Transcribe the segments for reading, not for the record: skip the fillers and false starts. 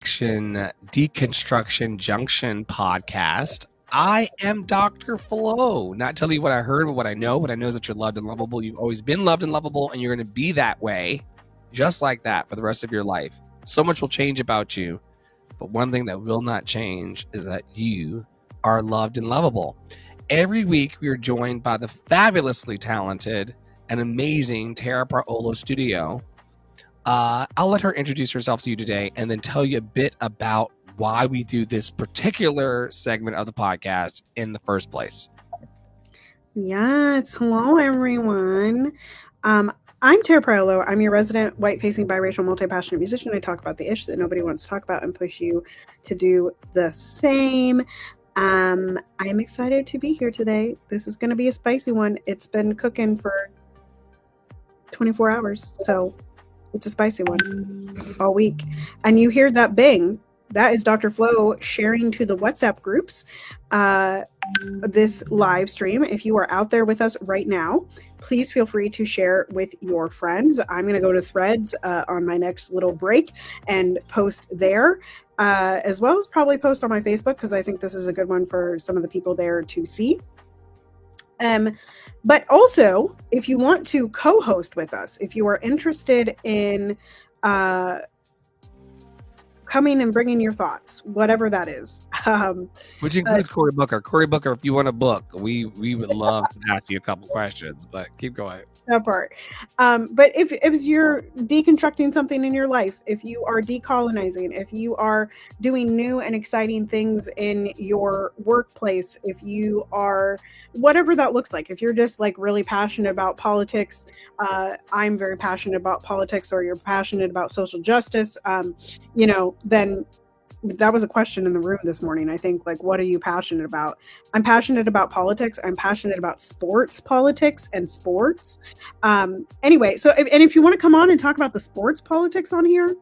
Deconstruction Junction podcast. I am Dr. Flo. Not telling you what I heard, but what I know. What I know is that you're loved and lovable. You've always been loved and lovable, and you're going to be that way, just like that, for the rest of your life. So much will change about you, but one thing that will not change is that you are loved and lovable. Every week, we are joined by the fabulously talented and amazing Tara Parolo Studio. I'll let her introduce herself to you today and then tell you a bit about why we do this particular segment of the podcast in the first place. Yes. Hello, everyone. I'm Tara Parolo. I'm your resident white-facing biracial multi-passionate musician. I talk about the ish that nobody wants to talk about and push you to do the same. I'm excited to be here today. This is going to be a spicy one. It's been cooking for 24 hours, so it's a spicy one all week. And you hear that bing. That is Dr. Flo sharing to the WhatsApp groups this live stream. If you are out there with us right now, please feel free to share with your friends. I'm going to go to Threads on my next little break and post there, as well as probably post on my Facebook, because I think this is a good one for some of the people there to see. But also, if you want to co-host with us, if you are interested in coming and bringing your thoughts, whatever that is. Which includes Cory Booker. Cory Booker, if you want a book, we would love to ask you a couple questions, but keep going. That part. But if you're deconstructing something in your life, if you are decolonizing, if you are doing new and exciting things in your workplace, if you are, whatever that looks like, if you're just like really passionate about politics, I'm very passionate about politics, or you're passionate about social justice, then that was a question in the room this morning. I think, like, what are you passionate about? I'm passionate about politics. I'm passionate about sports, politics, and sports. Anyway, so if you want to come on and talk about the sports politics on here,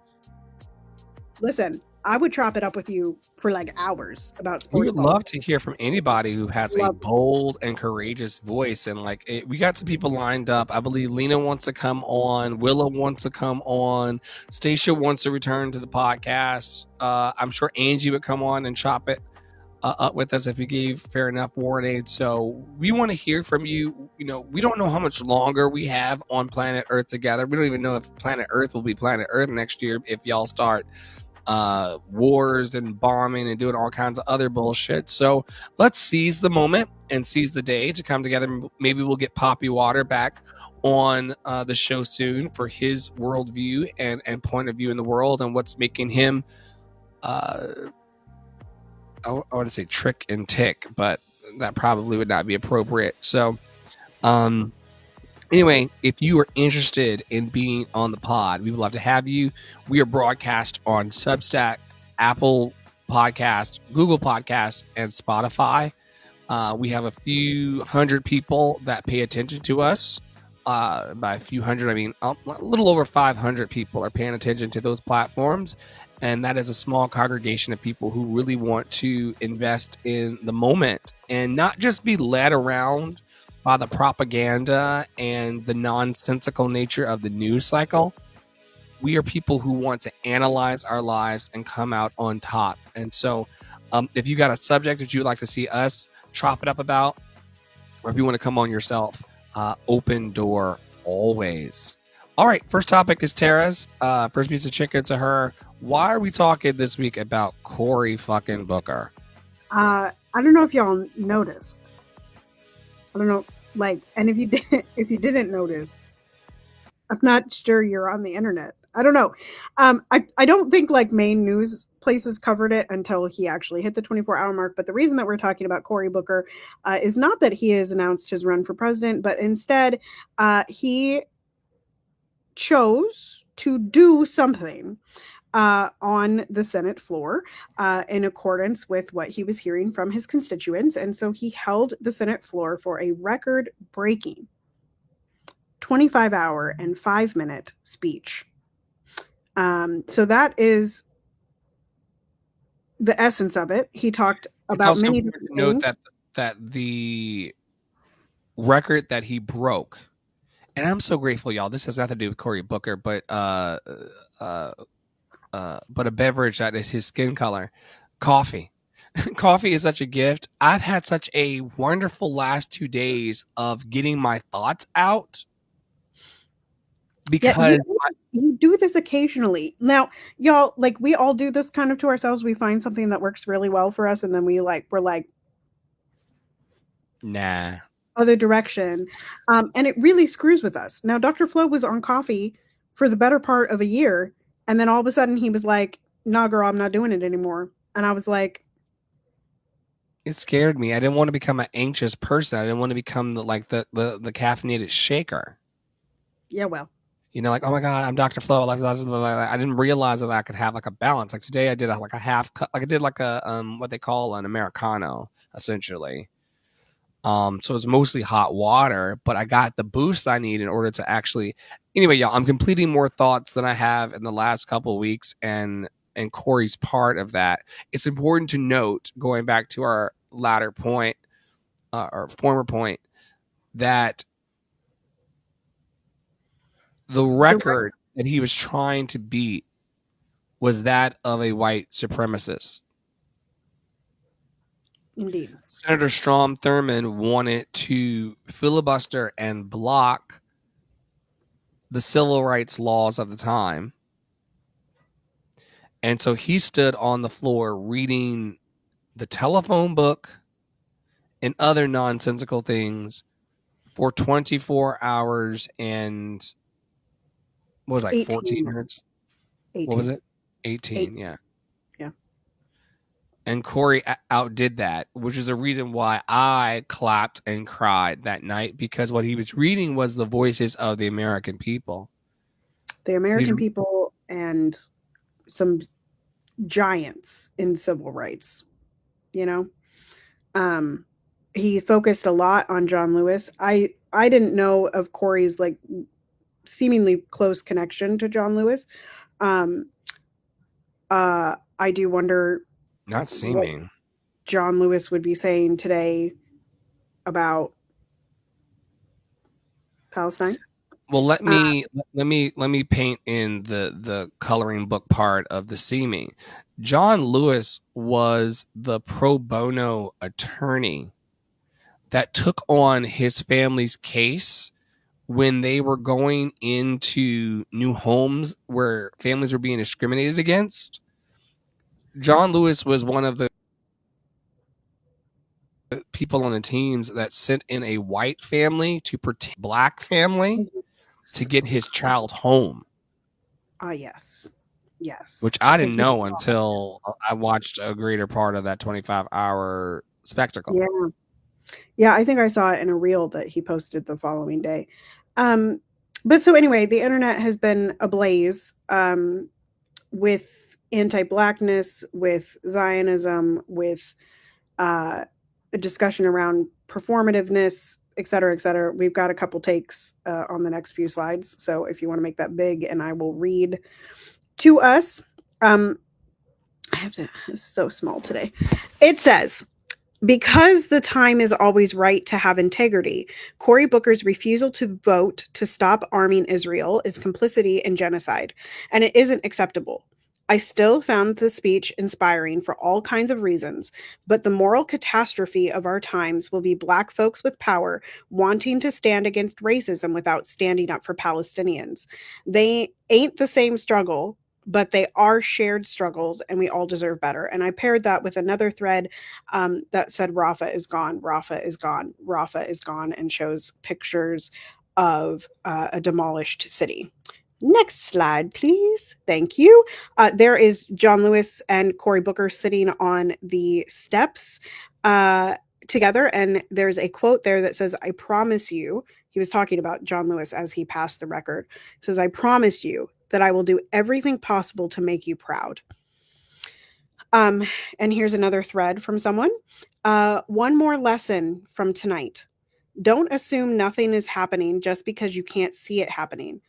listen, I would chop it up with you for like hours about sports. We would love to hear from anybody who has a bold and courageous voice. And we got some people lined up. I believe Lena wants to come on. Willow wants to come on. Stacia wants to return to the podcast. I'm sure Angie would come on and chop it up with us if we gave fair enough warning. So we want to hear from you. We don't know how much longer we have on planet Earth together. We don't even know if planet Earth will be planet Earth next year if y'all start wars and bombing and doing all kinds of other bullshit. So let's seize the moment and seize the day to come together. Maybe we'll get Poppy Water back on the show soon for his worldview and point of view in the world and what's making him I want to say trick and tick, but that probably would not be appropriate. So anyway, if you are interested in being on the pod, we would love to have you. We are broadcast on Substack, Apple Podcast, Google Podcast, and Spotify. We have a few hundred people that pay attention to us. By a few hundred, I mean a little over 500 people are paying attention to those platforms. And that is a small congregation of people who really want to invest in the moment and not just be led around by the propaganda and the nonsensical nature of the news cycle. We are people who want to analyze our lives and come out on top. And so if you got a subject that you'd like to see us chop it up about, or if you want to come on yourself, open door always. All right, first topic is Tara's. First piece of chicken to her. Why are we talking this week about Cory fucking Booker? I don't know if y'all noticed. I don't know, and if you didn't notice, I'm not sure you're on the internet. I don't know. I don't think main news places covered it until he actually hit the 24-hour mark. But the reason that we're talking about Cory Booker is not that he has announced his run for president, but instead he chose to do something on the Senate floor in accordance with what he was hearing from his constituents. And so he held the Senate floor for a record-breaking 25-hour and 5-minute speech. So that is the essence of it. He talked about many different things. Note that the record that he broke, and I'm so grateful, y'all. This has nothing to do with Cory Booker, but but a beverage that is his skin color. Coffee. Coffee is such a gift. I've had such a wonderful last 2 days of getting my thoughts out Yeah, because you do this occasionally. Now, y'all, like we all do this kind of to ourselves. We find something that works really well for us, and then we're like nah, other direction, and it really screws with us. Now, Dr. Flo was on coffee for the better part of a year, and then all of a sudden he was like, "Nah, girl, I'm not doing it anymore." And I was like, it scared me. I didn't want to become an anxious person. I didn't want to become the caffeinated shaker. "Yeah, well, You know, like, oh my god, I'm Dr. Flo. I didn't realize that I could have like a balance. Like today, I did like a half cup. Like I did like a what they call an americano, essentially. So it's mostly hot water, but I got the boost I need in order to actually. Anyway, y'all, I'm completing more thoughts than I have in the last couple of weeks, and Corey's part of that. It's important to note, going back to our latter point, or former point, that the record that he was trying to beat was that of a white supremacist. indeed, Senator Strom Thurmond wanted to filibuster and block the civil rights laws of the time. And so he stood on the floor reading the telephone book and other nonsensical things for 24 hours and what was it, like 14 18, minutes? What was 18, it? 18, 18, yeah. yeah, And Corey outdid that, which is the reason why I clapped and cried that night, because what he was reading was the voices of the American people. the He's American people and some giants in civil rights, you know." Um, he focused a lot on John Lewis. I didn't know of Corey's like seemingly close connection to John Lewis. Um, I do wonder not what seeming. John Lewis would be saying today about Palestine. Well, let Uh, me let me paint in the coloring book part of the seeming. John Lewis was the pro bono attorney that took on his family's case when they were going into new homes where families were being discriminated against. John Lewis was one of the people on the teams that sent in a white family to protect a black family to get his child home, yes, which yes. I I didn't think we know saw that. until I watched a greater part of that 25-hour spectacle. Yeah, yeah. I think I saw it in a reel that he posted the following day. Um, but so anyway, the internet has been ablaze. With anti-blackness, with Zionism, with a discussion around performativeness, et cetera, et cetera. We've got a couple takes on the next few slides. So if you want to make that big, and I will read to us. I have to, it's so small today. It says, because the time is always right to have integrity, Cory Booker's refusal to vote to stop arming Israel is complicity in genocide, and it isn't acceptable. I still found the speech inspiring for all kinds of reasons, but the moral catastrophe of our times will be Black folks with power wanting to stand against racism without standing up for Palestinians. They ain't the same struggle, but they are shared struggles, and we all deserve better. And I paired that with another thread that said Rafa is gone, Rafa is gone, Rafa is gone, and shows pictures of a demolished city. Next slide, please. Thank you. There is John Lewis and Cory Booker sitting on the steps together, and there's a quote there that says, "I promise you." He was talking about John Lewis as he passed the record. It says, "I promise you that I will do everything possible to make you proud." And here's another thread from someone. One more lesson from tonight. Don't assume nothing is happening just because you can't see it happening.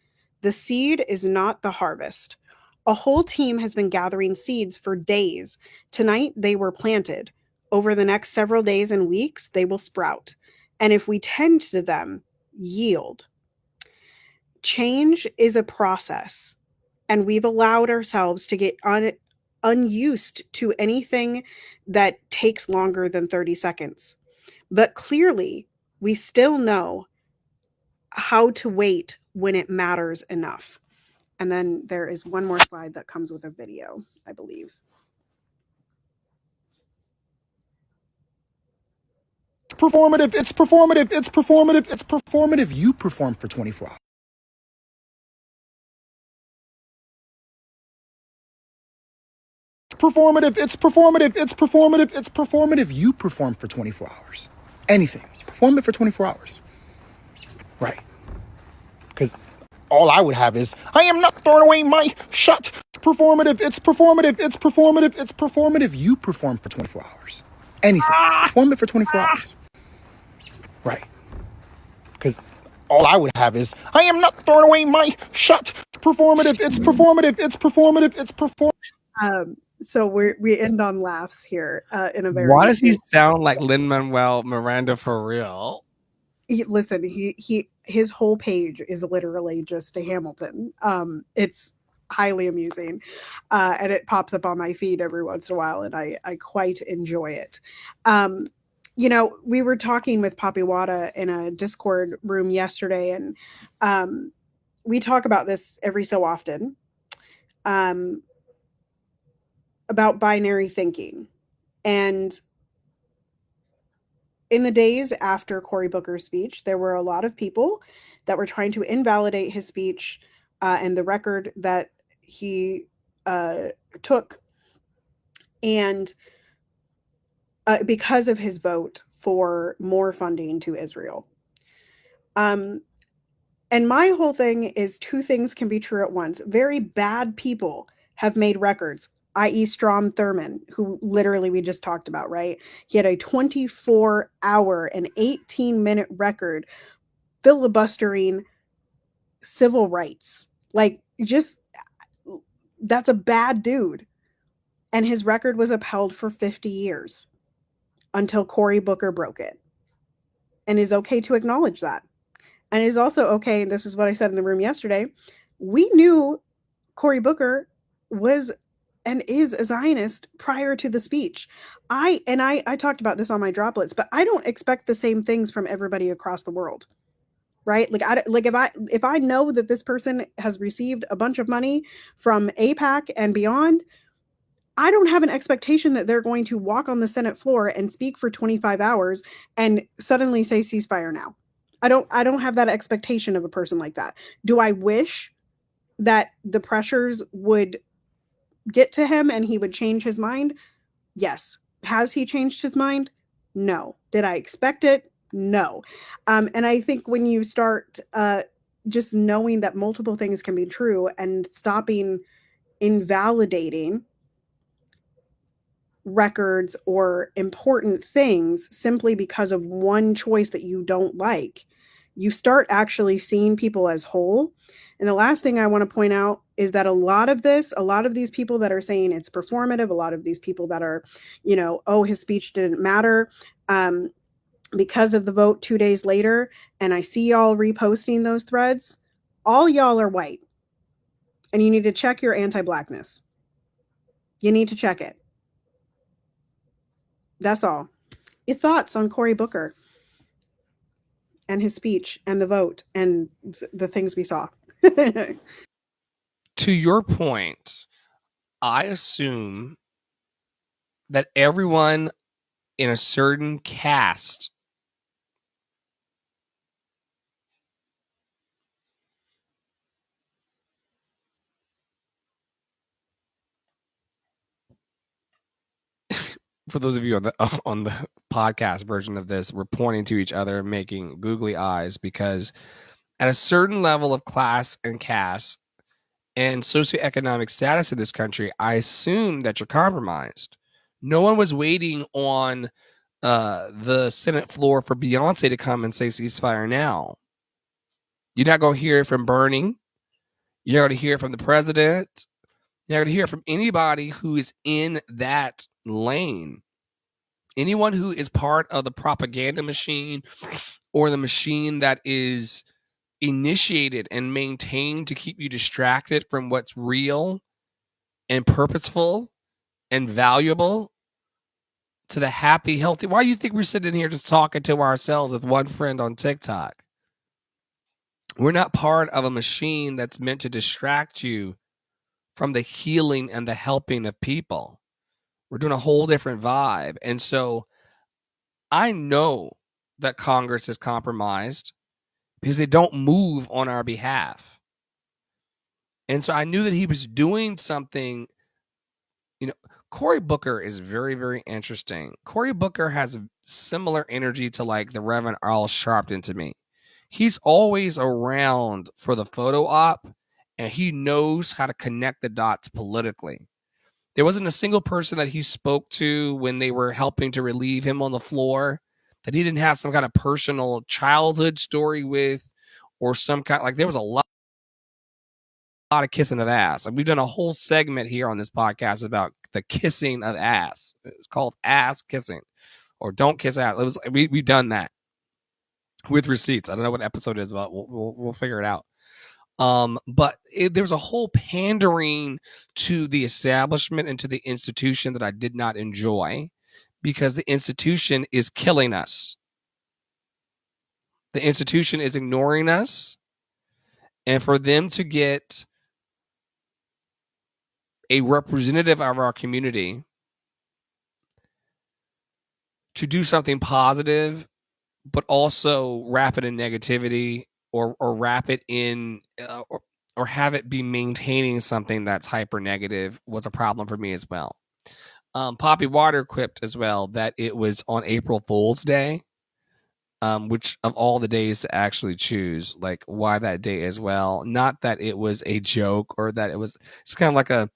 The seed is not the harvest. A whole team has been gathering seeds for days. Tonight, they were planted. Over the next several days and weeks, they will sprout. And if we tend to them, yield. Change is a process. And we've allowed ourselves to get unused to anything that takes longer than 30 seconds. But clearly, we still know how to wait when it matters enough. And then there is one more slide that comes with a video, I believe. Performative, it's performative, it's performative, it's performative. You perform for 24 hours. Performative, it's performative, it's performative, it's performative. You perform for 24 hours. Anything. Perform it for 24 hours. Right. Because all I would have is, I am not throwing away my shot. Performative, it's performative, it's performative, it's performative. You perform for 24 hours. Anything. Perform it for 24 hours. Right. Because all I would have is, I am not throwing away my shot. Performative, it's performative, it's performative, it's performative. So we end on laughs here in a very. Why does he sound like Lin-Manuel Miranda for real? Listen, his whole page is literally just a Hamilton. It's highly amusing, and it pops up on my feed every once in a while, and I quite enjoy it. You know, we were talking with Papi Wada in a Discord room yesterday, and we talk about this every so often. About binary thinking. And in the days after Cory Booker's speech, there were a lot of people that were trying to invalidate his speech and the record that he took. And because of his vote for more funding to Israel. And my whole thing is two things can be true at once. Very bad people have made records, i.e. Strom Thurmond, who literally we just talked about, right? He had a 24-hour and 18-minute record filibustering civil rights. Like, just, that's a bad dude. And his record was upheld for 50 years until Cory Booker broke it. And is okay to acknowledge that. And is also okay, and this is what I said in the room yesterday, we knew Cory Booker was and is a Zionist prior to the speech. I talked about this on my droplets, but I don't expect the same things from everybody across the world, right? Like if I know that this person has received a bunch of money from AIPAC and beyond, I don't have an expectation that they're going to walk on the Senate floor and speak for 25 hours and suddenly say ceasefire now. I don't have that expectation of a person like that. Do I wish that the pressures would get to him and he would change his mind? Yes. Has he changed his mind? No. Did I expect it? No. And I think when you start just knowing that multiple things can be true and stopping invalidating records or important things simply because of one choice that you don't like, you start actually seeing people as whole. And the last thing I want to point out is that a lot of these people that are saying it's performative, a lot of these people that are, you know, oh, his speech didn't matter because of the vote 2 days later, and I see y'all reposting those threads, all y'all are white. And you need to check your anti-blackness. You need to check it. That's all. Your thoughts on Cory Booker and his speech and the vote and the things we saw. To your point, I assume that everyone in a certain caste for those of you on the podcast version of this, we're pointing to each other and making googly eyes because at a certain level of class and caste and socioeconomic status in this country, I assume that you're compromised. No one was waiting on the Senate floor for Beyonce to come and say ceasefire now. You're not going to hear it from Bernie. You're not going to hear it from the president. You're not going to hear it from anybody who is in that lane. Anyone who is part of the propaganda machine or the machine that is, initiated and maintained to keep you distracted from what's real and purposeful and valuable to the happy, healthy. Why do you think we're sitting here just talking to ourselves with one friend on TikTok? We're not part of a machine that's meant to distract you from the healing and the helping of people. We're doing a whole different vibe. And so I know that Congress is compromised because they don't move on our behalf. And so I knew that he was doing something. You know, Cory Booker is very, very interesting. Cory Booker has a similar energy to like the Reverend Al Sharpton to me. He's always around for the photo op, and he knows how to connect the dots politically. There wasn't a single person that he spoke to when they were helping to relieve him on the floor that he didn't have some kind of personal childhood story with, or some kind like there was a lot of kissing of ass. Like we've done a whole segment here on this podcast about the kissing of ass. It's called ass kissing, or don't kiss ass. We've done that with receipts. I don't know what episode it is, but we'll figure it out. But there's a whole pandering to the establishment and to the institution that I did not enjoy, because the institution is killing us. The institution is ignoring us, and for them to get a representative of our community to do something positive, but also wrap it in negativity, or wrap it in or have it be maintaining something that's hyper negative, was a problem for me as well. Poppy Water quipped as well that it was on April Fool's Day, which of all the days to actually choose, like why that day as well. Not that it was a joke or that it was, it's kind of like a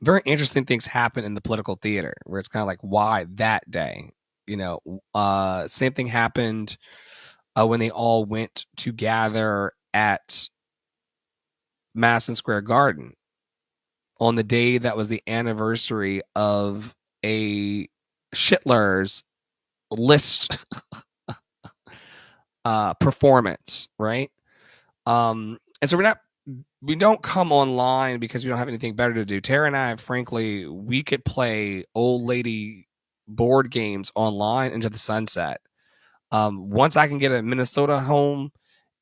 very interesting things happen in the political theater where it's kind of like, why that day? You know, same thing happened when they all went to gather at Madison Square Garden on the day that was the anniversary of a Schindler's List performance, right? And so we don't come online because we don't have anything better to do. Tara and I, frankly, we could play old lady board games online into the sunset. Once I can get a Minnesota home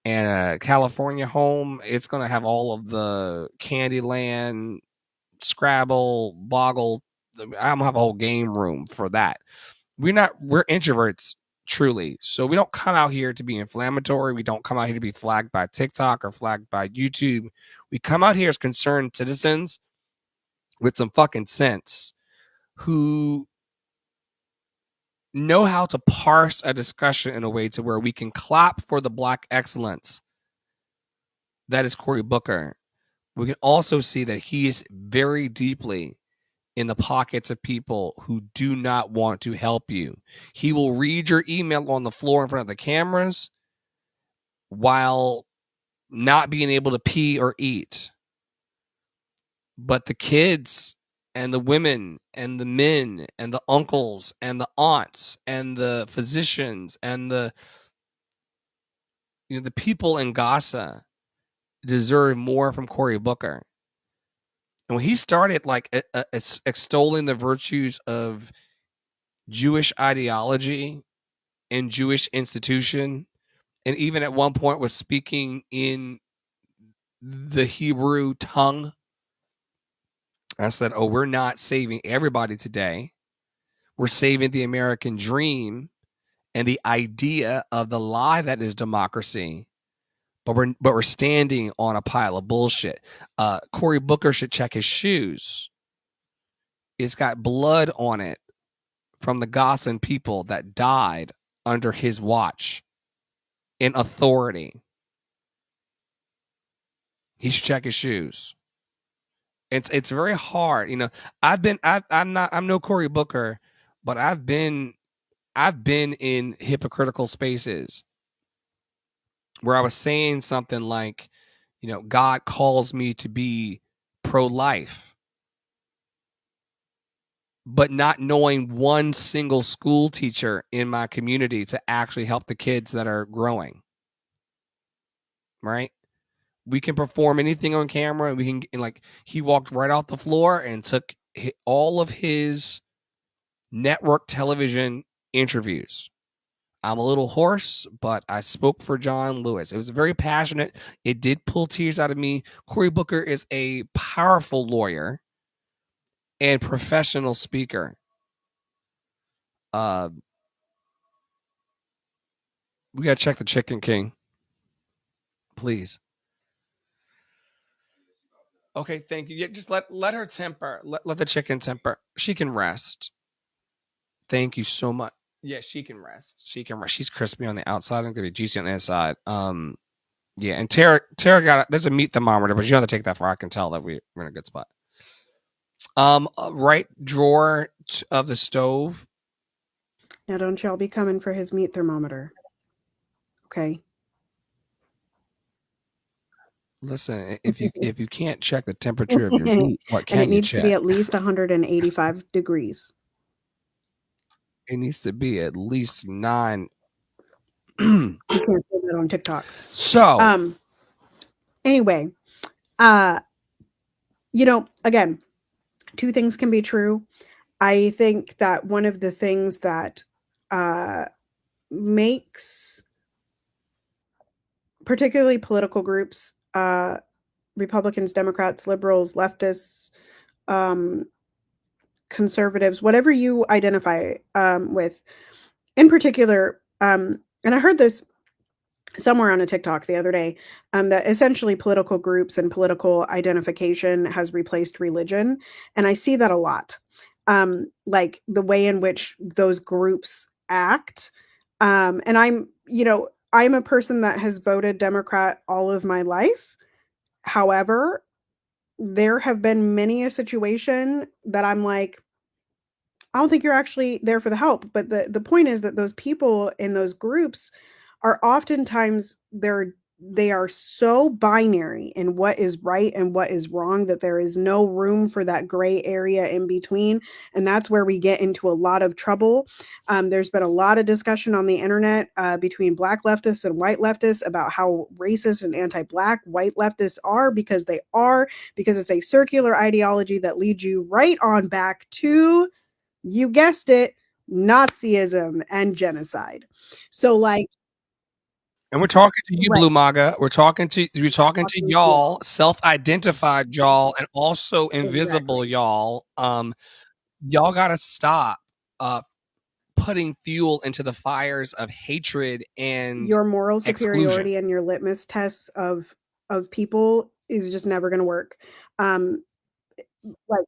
and a California home, it's going to have all of the Candyland, Scrabble, Boggle. I'm going to have a whole game room for that. We're introverts, truly. So we don't come out here to be inflammatory. We don't come out here to be flagged by TikTok or flagged by YouTube. We come out here as concerned citizens with some fucking sense who know how to parse a discussion in a way to where we can clap for the Black excellence that is Cory Booker. We can also see that he is very deeply in the pockets of people who do not want to help you. He will read your email on the floor in front of the cameras while not being able to pee or eat. But the kids and the women and the men and the uncles and the aunts and the physicians and the people in Gaza deserve more from Cory Booker. And when he started like extolling the virtues of Jewish ideology and Jewish institution, and even at one point was speaking in the Hebrew tongue, I said, oh, we're not saving everybody today. We're saving the American dream and the idea of the lie that is democracy. But we're standing on a pile of bullshit. Cory Booker should check his shoes. It's got blood on it from the Gazan people that died under his watch in authority. He should check his shoes. It's very hard, you know. I'm no Cory Booker, but I've been in hypocritical spaces where I was saying something like, you know, God calls me to be pro-life, but not knowing one single school teacher in my community to actually help the kids that are growing. right? We can perform anything on camera. We can, and like, he walked right off the floor and took all of his network television interviews. I'm a little hoarse, but I spoke for John Lewis. It was very passionate. It did pull tears out of me. Cory Booker is a powerful lawyer and professional speaker. We gotta check the Chicken King, please. Okay, thank you. Yeah, just let her temper. Let the chicken temper. She can rest. Thank you so much. Yeah, she can rest. She can rest. She's crispy on the outside and gonna be juicy on the inside. Yeah, and Tara got there's a meat thermometer, but you don't have to take that far. I can tell that we're in a good spot. Right drawer of the stove. Now, don't y'all be coming for his meat thermometer. Okay. Listen, if you can't check the temperature of your meat, what can and it you needs check? to be at least 185 degrees. It needs to be at least 9. You can't say that on TikTok. So, anyway, again, two things can be true. I think that one of the things that makes particularly political groups, Republicans, Democrats, liberals, leftists, conservatives, whatever you identify with, in particular, and I heard this somewhere on a TikTok the other day, that essentially political groups and political identification has replaced religion. And I see that a lot. Like the way in which those groups act. And I'm a person that has voted Democrat all of my life. However, there have been many a situation that I'm like, I don't think you're actually there for the help. But the point is that those people in those groups are oftentimes they are so binary in what is right and what is wrong that there is no room for that gray area in between. And that's where we get into a lot of trouble. There's been a lot of discussion on the internet between Black leftists and white leftists about how racist and anti-Black white leftists are, because it's a circular ideology that leads you right on back to, you guessed it, Nazism and genocide. So like, and we're talking to you, right. Blue MAGA. We're talking to y'all, self-identified y'all, and also invisible y'all. Y'all gotta stop putting fuel into the fires of hatred and your moral superiority exclusion. and your litmus tests of people is just never going to work. Like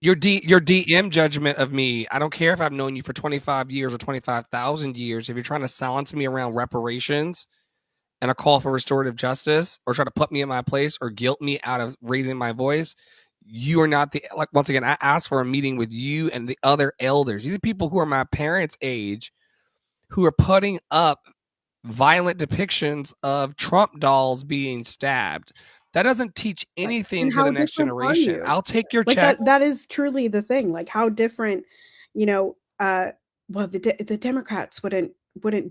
Your DM judgment of me, I don't care if I've known you for 25 years or 25,000 years. If you're trying to silence me around reparations and a call for restorative justice, or try to put me in my place or guilt me out of raising my voice, you are not the, like, once again, I asked for a meeting with you and the other elders. These are people who are my parents' age, who are putting up violent depictions of Trump dolls being stabbed. That doesn't teach anything to the next generation. I'll take your check. That is truly the thing. Like, how different, well, the Democrats wouldn't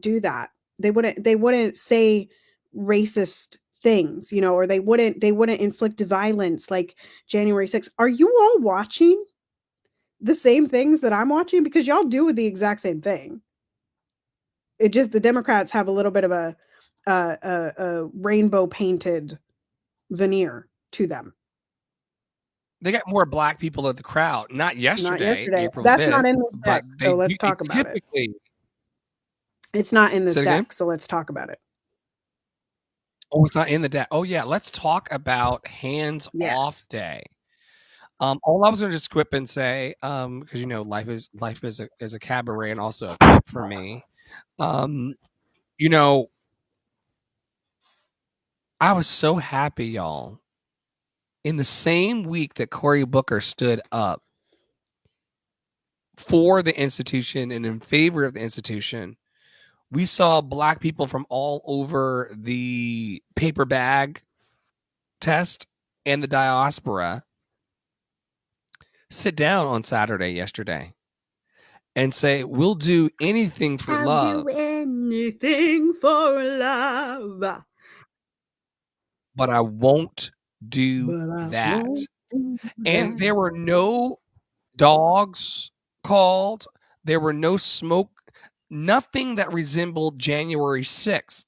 do that. They wouldn't say racist things, or they wouldn't inflict violence like January 6th. Are you all watching the same things that I'm watching? Because y'all do the exact same thing. It just, the Democrats have a little bit of a rainbow painted veneer to them. They got more Black people at the crowd. Not yesterday. April That's 5th, not in this deck, so let's talk about it. It's not in this deck, so let's talk about it. Oh, it's not in the deck. Oh yeah, let's talk about Hands Off Day. All I was going to just quip and say, because life is a cabaret and also a quip for me. I was so happy, y'all. In the same week that Cory Booker stood up for the institution and in favor of the institution, we saw Black people from all over the paper bag test and the diaspora sit down on Saturday yesterday and say, we'll do anything for love. Do anything for love. but I won't do But I that. won't do And that. there were no dogs called. There were no smoke, nothing that resembled January 6th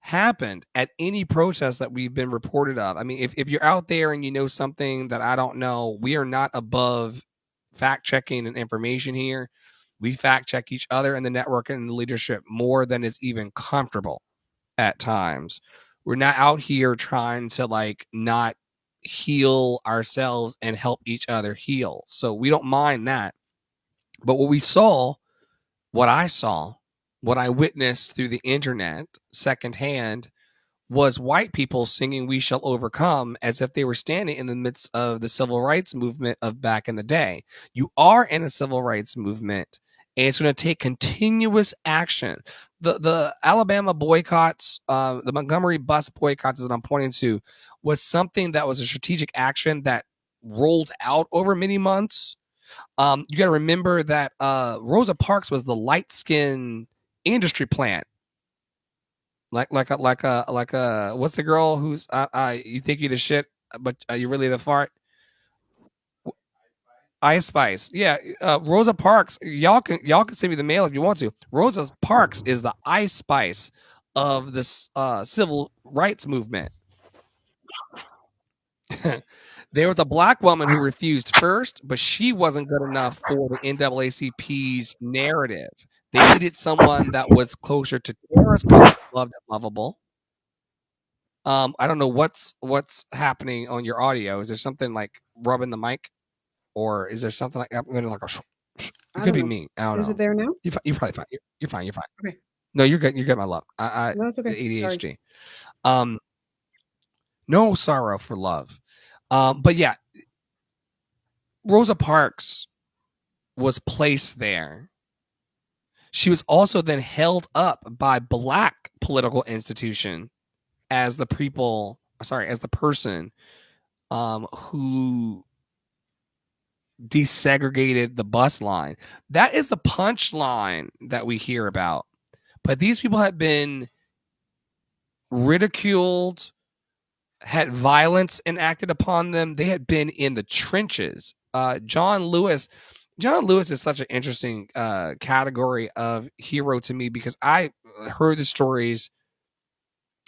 happened at any protest that we've been reported of. I mean, if you're out there and you know something that I don't know, we are not above fact checking and information here. We fact check each other in the network and the leadership more than is even comfortable at times. We're not out here trying to like not heal ourselves and help each other heal. So we don't mind that. But what I saw, what I witnessed through the internet secondhand was white people singing "We Shall Overcome" as if they were standing in the midst of the civil rights movement of back in the day. You are in a civil rights movement, and it's going to take continuous action. The Alabama boycotts, the Montgomery bus boycotts that I'm pointing to, was something that was a strategic action that rolled out over many months. You got to remember that Rosa Parks was the light skin industry plant like what's the girl who's you think you're the shit, but you're really the fart? Ice Spice. Yeah, Rosa Parks. Y'all can send me the mail if you want to. Rosa Parks is the Ice Spice of this civil rights movement. There was a black woman who refused first, but she wasn't good enough for the NAACP's narrative. They needed someone that was closer to Tara's comfort, loved and lovable. I don't know what's happening on your audio. Is there something like rubbing the mic, or is there something like I'm going to like a? It I could don't be know. me. I don't Is know. it there now? You're probably fine. You're fine. You're fine. Okay. No, you're good. You're good, my love. I No, it's okay. Sorry. ADHD. No sorrow for love. But yeah, Rosa Parks was placed there. She was also then held up by black political institution as the person who desegregated the bus line. That is the punchline that we hear about. But these people had been ridiculed, had violence enacted upon them. They had been in the trenches. John Lewis is such an interesting category of hero to me because I heard the stories.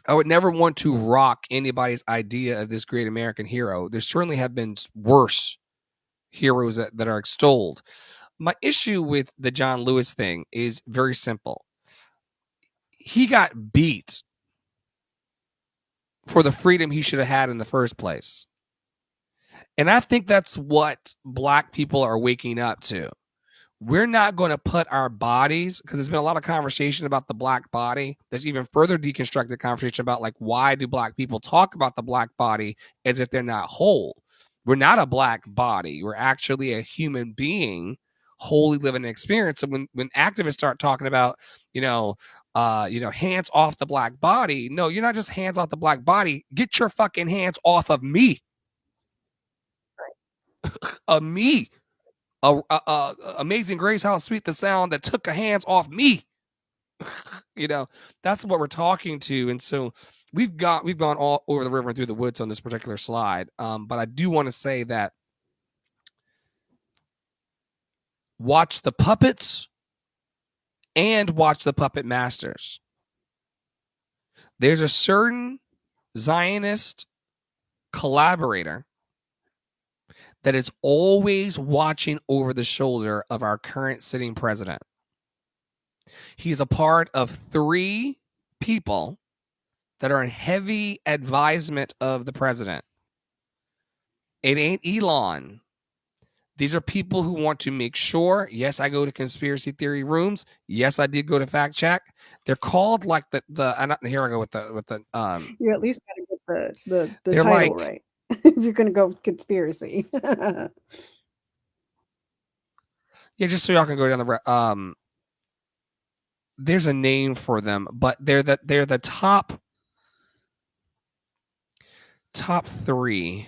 I would never want to rock anybody's idea of this great American hero. There certainly have been worse heroes that are extolled. My issue with the John Lewis thing is very simple. He got beat for the freedom he should have had in the first place. And I think that's what black people are waking up to. We're not going to put our bodies, because there's been a lot of conversation about the black body. There's even further deconstructed conversation about like, why do black people talk about the black body as if they're not whole? We're not a black body. We're actually a human being, wholly living an experience. And when activists start talking about, hands off the black body, no, you're not just hands off the black body. Get your fucking hands off of me. Of me. Amazing Grace, how sweet the sound that took a hands off me. That's what we're talking to. And so we've gone all over the river and through the woods on this particular slide. But I do want to say that watch the puppets and watch the puppet masters. There's a certain Zionist collaborator that is always watching over the shoulder of our current sitting president. He's a part of 3 people that are in heavy advisement of the president. It ain't Elon. These are people who want to make sure, yes, I go to conspiracy theory rooms. Yes, I did go to fact check. They're called like here I go with the You at least got to get the they're title like, right if you're going to go with conspiracy. yeah, just so y'all can go down the there's a name for them, but they're the top 3.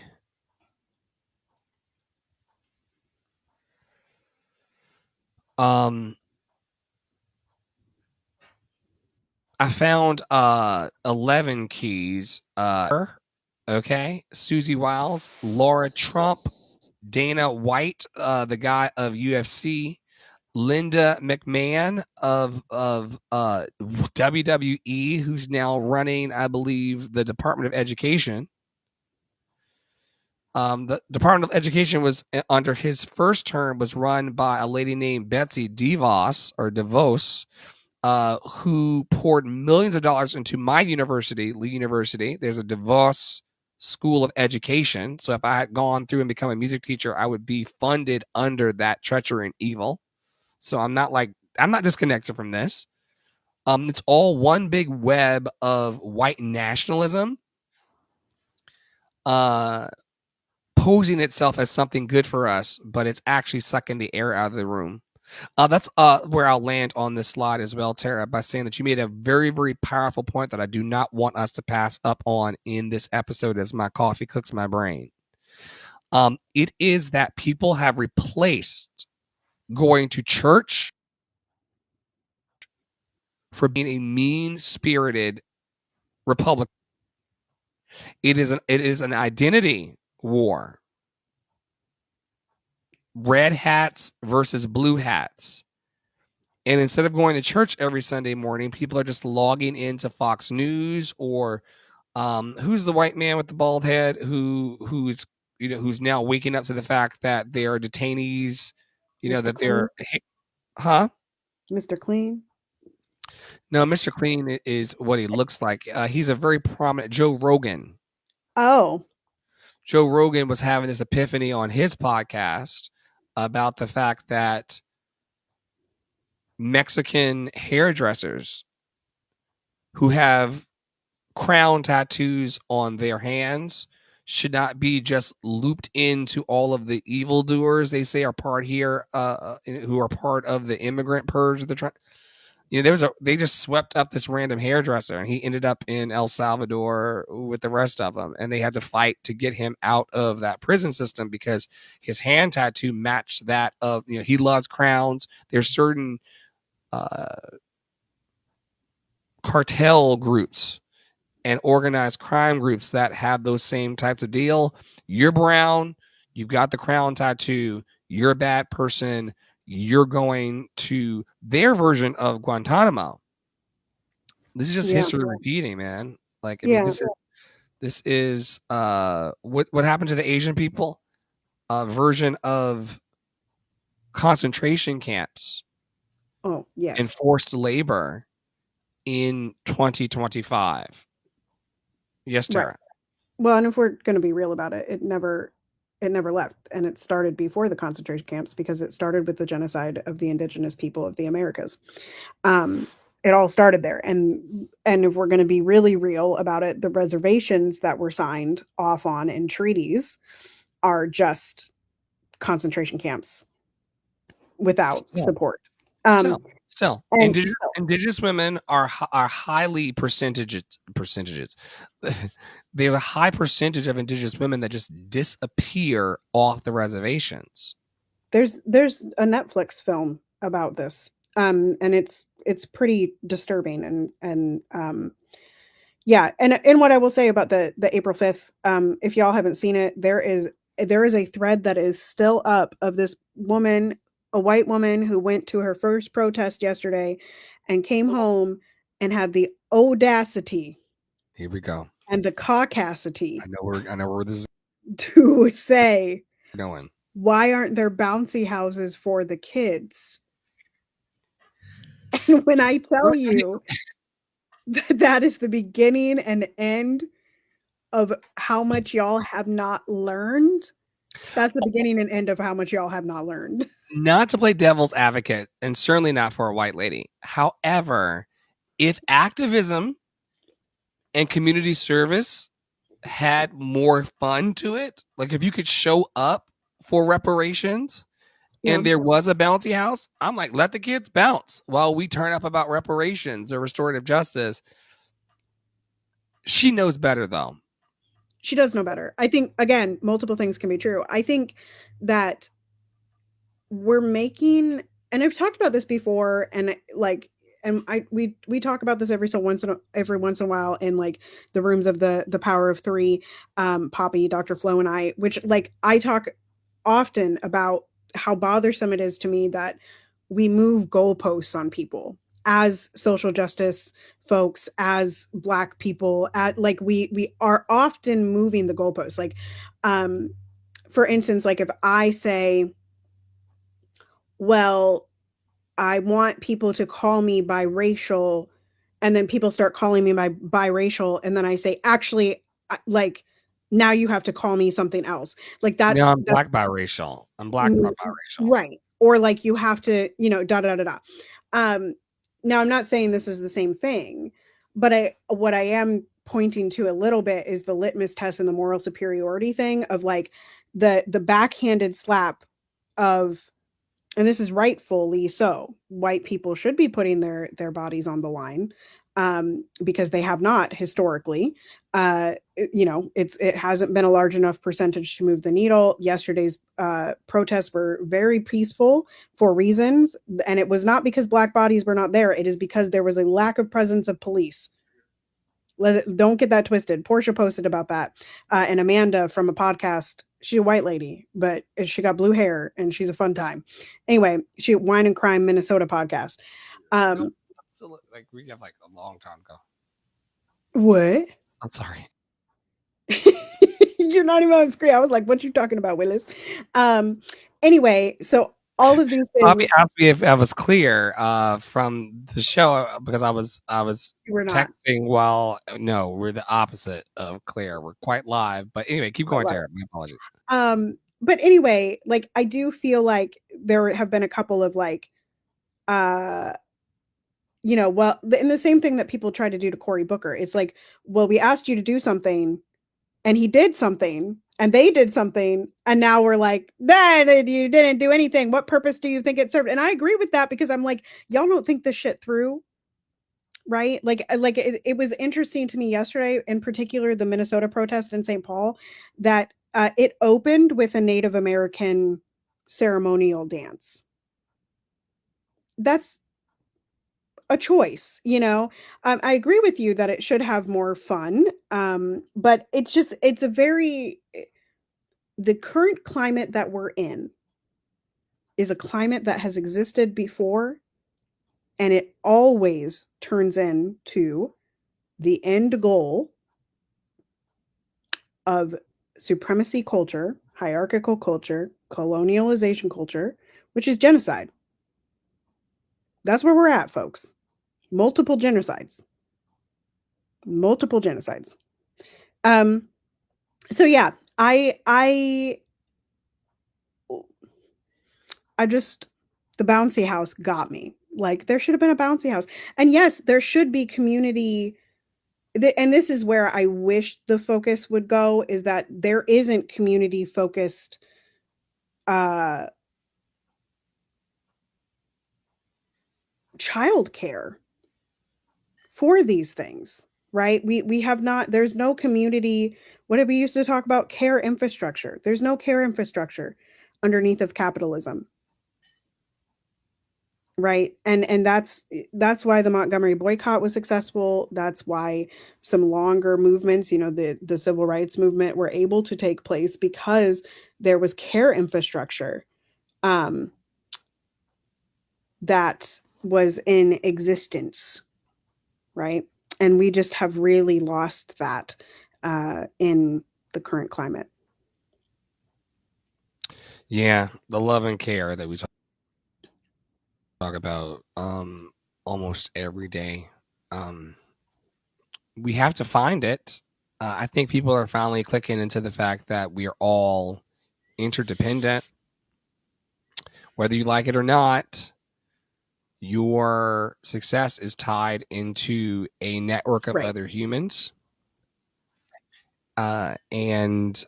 I found 11 keys. Okay, Susie Wiles, Laura Trump, Dana White, the guy of UFC, Linda McMahon of WWE, who's now running, I believe, the Department of Education. The Department of Education was under his first term was run by a lady named Betsy DeVos, who poured millions of dollars into my university, Lee University. There's a DeVos School of Education. So if I had gone through and become a music teacher, I would be funded under that treachery and evil. So I'm not disconnected from this. It's all one big web of white nationalism, posing itself as something good for us, but it's actually sucking the air out of the room. That's where I'll land on this slide as well, Tara, by saying that you made a very, very powerful point that I do not want us to pass up on in this episode as my coffee cooks my brain. It is that people have replaced going to church for being a mean-spirited Republican. It is an identity war. Red hats versus blue hats. And instead of going to church every Sunday morning, people are just logging into Fox News or who's the white man with the bald head who's now waking up to the fact that they are detainees, Mr. that Clean? they're Mr. Clean? No, Mr. Clean is what he looks like. He's a very prominent Joe Rogan. Oh. Joe Rogan was having this epiphany on his podcast about the fact that Mexican hairdressers who have crown tattoos on their hands should not be just looped into all of the evildoers they say are part here, who are part of the immigrant purge of the trying. They just swept up this random hairdresser and he ended up in El Salvador with the rest of them. And they had to fight to get him out of that prison system because his hand tattoo matched that of, he loves crowns. There's certain cartel groups and organized crime groups that have those same types of deal. You're brown, you've got the crown tattoo, you're a bad person, you're going to their version of Guantanamo. This is just history repeating, man. Like, I mean, this is what happened to the Asian people? Version of concentration camps. Oh, yes. And forced labor in 2025. Yes, Tara. Right. Well, and if we're going to be real about it, it never left, and it started before the concentration camps because it started with the genocide of the indigenous people of the Americas. It all started there, and if we're going to be really real about it, the reservations that were signed off on in treaties are just concentration camps without support. Still, indigenous women are highly percentages. There's a high percentage of indigenous women that just disappear off the reservations. There's a Netflix film about this, and it's pretty disturbing, and yeah, and what I will say about the April 5th, if y'all haven't seen it, there is a thread that is still up of this woman, a white woman who went to her first protest yesterday and came home and had the audacity. Here we go. And the caucasity. I know where this is to say going. Why aren't there bouncy houses for the kids? And when I tell you that is the beginning and end of how much y'all have not learned, that's the beginning and end of how much y'all have not learned. Not to play devil's advocate, and certainly not for a white lady. However, if activism and community service had more fun to it, like if you could show up for reparations and there was a bounty house, I'm like, let the kids bounce while we turn up about reparations or restorative justice. She knows better, though. She does know better. I think, again, multiple things can be true. I think that we're making, and I've talked about this before, and like, and we talk about this every once in a while in like the rooms of the Power of Three, Poppy, Dr. Flo, and I, which like I talk often about how bothersome it is to me that we move goalposts on people as social justice folks, as Black people, at like we are often moving the goalposts. Like, for instance, like if I say, well, I want people to call me biracial, and then people start calling me biracial, and then I say, actually, like now you have to call me something else. Like No, I'm that's Black biracial. I'm Black biracial. right. Or like you have to, da da da da. Now I'm not saying this is the same thing, but what I am pointing to a little bit is the litmus test and the moral superiority thing of like the backhanded slap of, and this is rightfully so, white people should be putting their bodies on the line, because they have not historically. It hasn't been a large enough percentage to move the needle. Yesterday's protests were very peaceful for reasons, and it was not because Black bodies were not there. It is because there was a lack of presence of police. Don't get that twisted. Portia posted about that, and Amanda from a podcast. She's a white lady, but she got blue hair and she's a fun time. Anyway, she Wine and Crime Minnesota podcast. Absolutely. Like we have like a long time ago. What? I'm sorry. You're not even on the screen. I was like, what you talking about, Willis? Anyway, so all of these things. Bobby asked me if I was clear from the show because I was texting while no, we're the opposite of clear. We're quite live. But anyway, keep going, Tara. My apologies. But anyway, like I do feel like there have been a couple of like and the same thing that people try to do to Cory Booker. It's like, well, we asked you to do something and he did something and they did something. And now we're like, that you didn't do anything. What purpose do you think it served? And I agree with that because I'm like, y'all don't think this shit through. Right. Like it was interesting to me yesterday, in particular, the Minnesota protest in St. Paul, that it opened with a Native American ceremonial dance. That's a choice, I agree with you that it should have more fun. But it's the current climate that we're in is a climate that has existed before, and it always turns into the end goal of supremacy culture, hierarchical culture, colonialization culture, which is genocide. That's where we're at, folks. Multiple genocides. So yeah, I just, the bouncy house got me. Like there should have been a bouncy house. And yes, there should be community. And this is where I wish the focus would go, is that there isn't community focused childcare for these things, right? We have not, there's no community, what did we used to talk about? Care infrastructure. There's no care infrastructure underneath of capitalism. Right. And that's why the Montgomery boycott was successful. That's why some longer movements, the civil rights movement, were able to take place, because there was care infrastructure that was in existence. Right. And we just have really lost that in the current climate. Yeah, the love and care that we talk about almost every day. We have to find it. I think people are finally clicking into the fact that we are all interdependent. Whether you like it or not, your success is tied into a network of other humans. And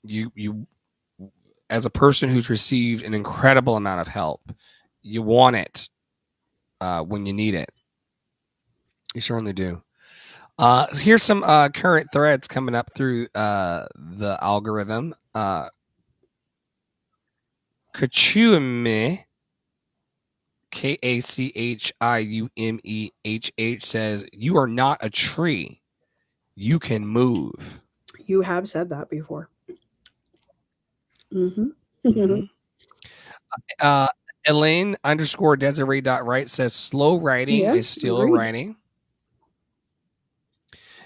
you as a person who's received an incredible amount of help, you want it when you need it. You certainly do. Here's some current threads coming up through the algorithm. Kachuame KACHIUMEHH says, "You are not a tree. You can move." You have said that before. Mm-hmm. Mm-hmm. Elaine _Desiree.Wright says, "Slow writing Yeah, is still agreed. writing."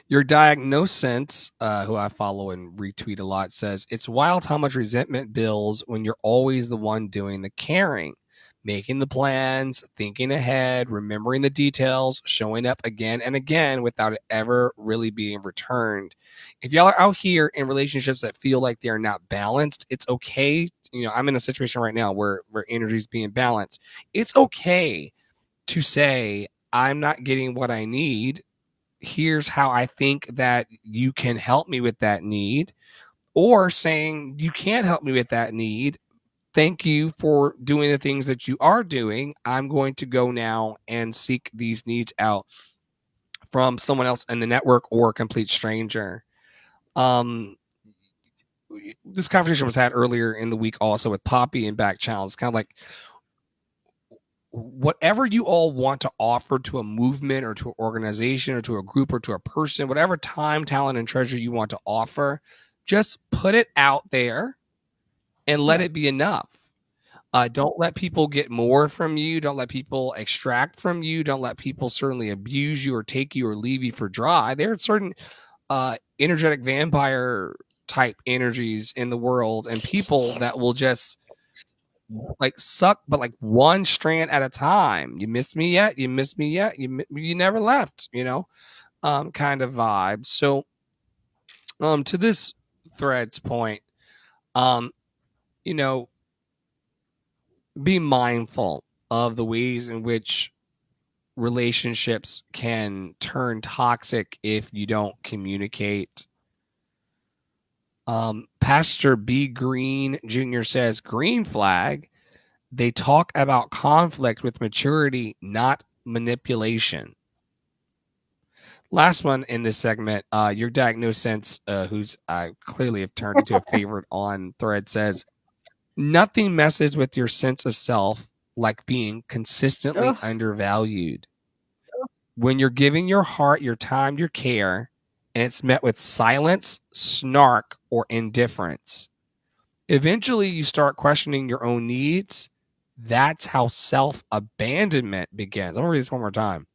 Your Diagnosense, who I follow and retweet a lot, says, "It's wild how much resentment builds when you're always the one doing the caring, making the plans, thinking ahead, remembering the details, showing up again and again without it ever really being returned. If y'all are out here in relationships that feel like they're not balanced, it's okay. You know, I'm in a situation right now where energy is being balanced. It's okay to say, I'm not getting what I need. Here's how I think that you can help me with that need," or saying, "You can't help me with that need. Thank you for doing the things that you are doing. I'm going to go now and seek these needs out from someone else in the network or a complete stranger." This conversation was had earlier in the week also with Poppy and Back Channel. It's kind of like, whatever you all want to offer to a movement or to an organization or to a group or to a person, whatever time, talent, and treasure you want to offer, just put it out there and let it be enough. Don't let people get more from you. Don't let people extract from you. Don't let people certainly abuse you or take you or leave you for dry. There are certain energetic vampire type energies in the world and people that will just like suck, but like one strand at a time. You missed me yet? You missed me yet? You never left, kind of vibe. So to this thread's point, you know, be mindful of the ways in which relationships can turn toxic if you don't communicate. Pastor B. Green Jr. says, "Green flag. They talk about conflict with maturity, not manipulation." Last one in this segment, your Diagnosense, who's I clearly have turned into a favorite on Thread, says, "Nothing messes with your sense of self like being consistently undervalued. When you're giving your heart, your time, your care, and it's met with silence, snark, or indifference, eventually you start questioning your own needs. That's how self-abandonment begins." I'm going to read this one more time.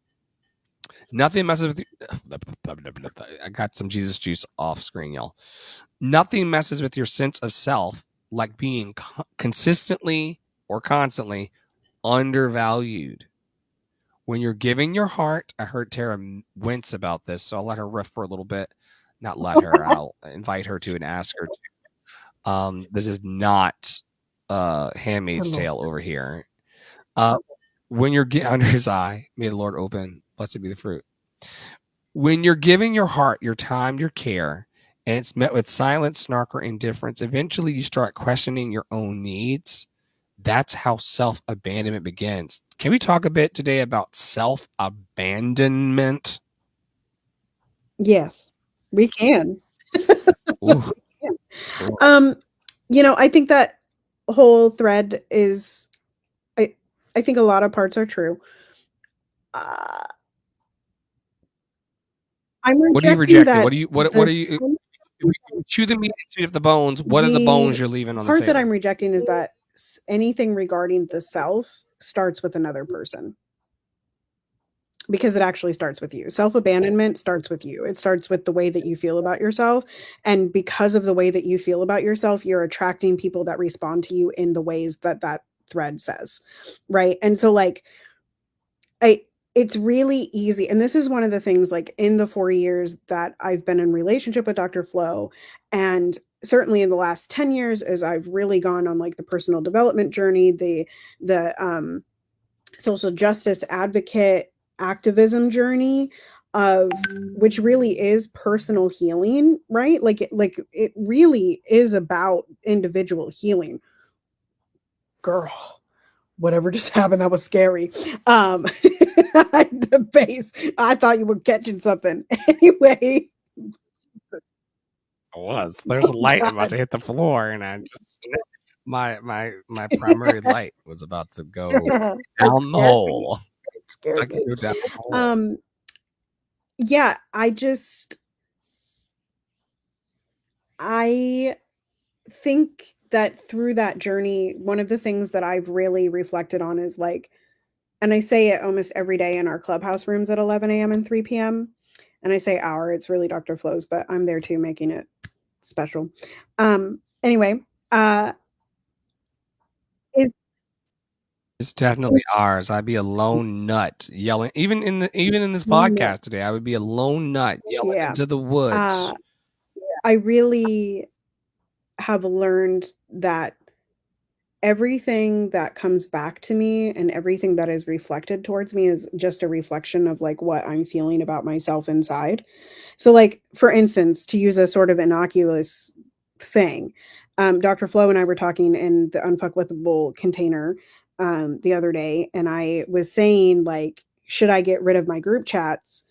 "Nothing messes with you." I got some Jesus juice off screen, y'all. "Nothing messes with your sense of self like being consistently or constantly undervalued. When you're giving your heart," I heard Tara wince about this, so I'll let her riff for a little bit. Not let her, I'll invite her to and ask her to. This is not Handmaid's Tale over here. When you're under his eye, may the Lord open, blessed be the fruit. When you're giving your heart, your time, your care, and it's met with silence, snark, or indifference, eventually you start questioning your own needs. That's how self-abandonment begins. Can we talk a bit today about self-abandonment? Yes, we can. Ooh. I think that whole thread is, I think a lot of parts are true. I'm What are you rejecting rejecting? that What are you? What are you? If you chew the meat and spit up the bones. What are the bones you're leaving on the part table? that I'm rejecting is that anything regarding the self starts with another person. Because it actually starts with you. Self-abandonment starts with you. It starts with the way that you feel about yourself. And because of the way that you feel about yourself, you're attracting people that respond to you in the ways that that thread says. Right. And so like, it's really easy. And this is one of the things, like in the 4 years that I've been in relationship with Dr. Flo, and certainly in the last 10 years, as I've really gone on like the personal development journey, the social justice advocate activism journey of which really is personal healing, right? Like it really is about individual healing. Girl, whatever just happened, that was scary. The bass, I thought you were catching something. Anyway, I was. There's a light about to hit the floor, and I just my primary light was about to go It down the scared me. hole. It scared I could me. go down the hole. Yeah, I think that through that journey, one of the things that I've really reflected on is like, and I say it almost every day in our clubhouse rooms at 11 a.m. and 3 p.m. And I say our, it's really Dr. Flo's, but I'm there too, making it special. Anyway, is It's definitely ours. I'd be a lone nut yelling, even in this Yeah. podcast today. I would be a lone nut yelling Yeah. into the woods. I really have learned that everything that comes back to me and everything that is reflected towards me is just a reflection of like what I'm feeling about myself inside. So, like, for instance, to use a sort of innocuous thing, Dr. Flo and I were talking in the Unfuckwithable container the other day, and I was saying, like, should I get rid of my group chats?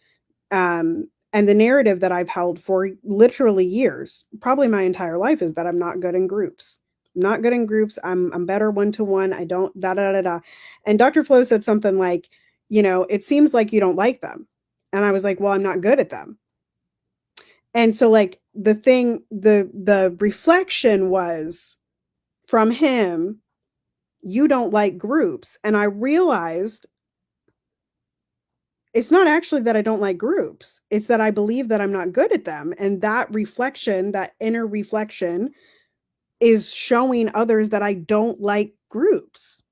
And the narrative that I've held for literally years, probably my entire life, is that I'm not good in groups. I'm not good in groups. I'm better one to one. I don't da da da da. And Dr. Flo said something like, it seems like you don't like them. And I was like, well, I'm not good at them. And so like the reflection was from him, you don't like groups. And I realized it's not actually that I don't like groups. It's that I believe that I'm not good at them. And that reflection, that inner reflection, is showing others that I don't like groups,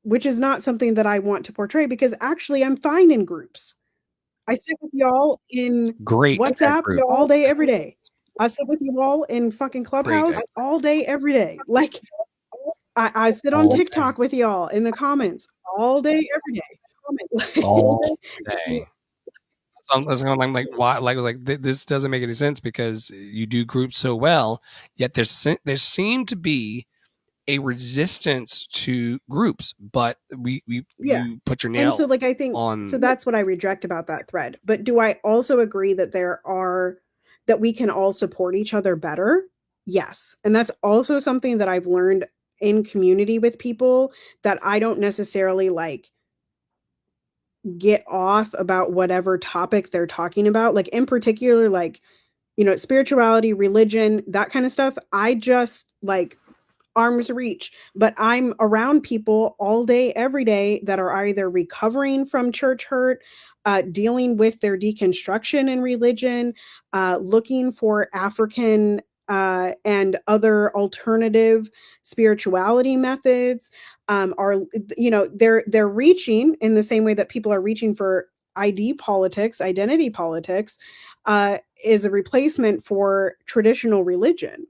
which is not something that I want to portray because actually I'm fine in groups. I sit with y'all in Great at WhatsApp group. all day, every day. I sit with you all in fucking Clubhouse all day, every day. Like, I sit on TikTok with y'all in the comments all day, every day. All day. So I'm like, why? Like, I was like, this doesn't make any sense because you do groups so well, yet there seemed to be a resistance to groups, but you put your nail and so like I think on. so that's what I reject about that thread. But do I also agree that that we can all support each other better? Yes. And that's also something that I've learned in community with people, that I don't necessarily like get off about whatever topic they're talking about. Like, in particular, like, spirituality, religion, that kind of stuff. I just like arm's reach, but I'm around people all day, every day that are either recovering from church hurt, dealing with their deconstruction in religion, looking for African and other alternative spirituality methods. Are they're reaching in the same way that people are reaching for identity politics, is a replacement for traditional religion.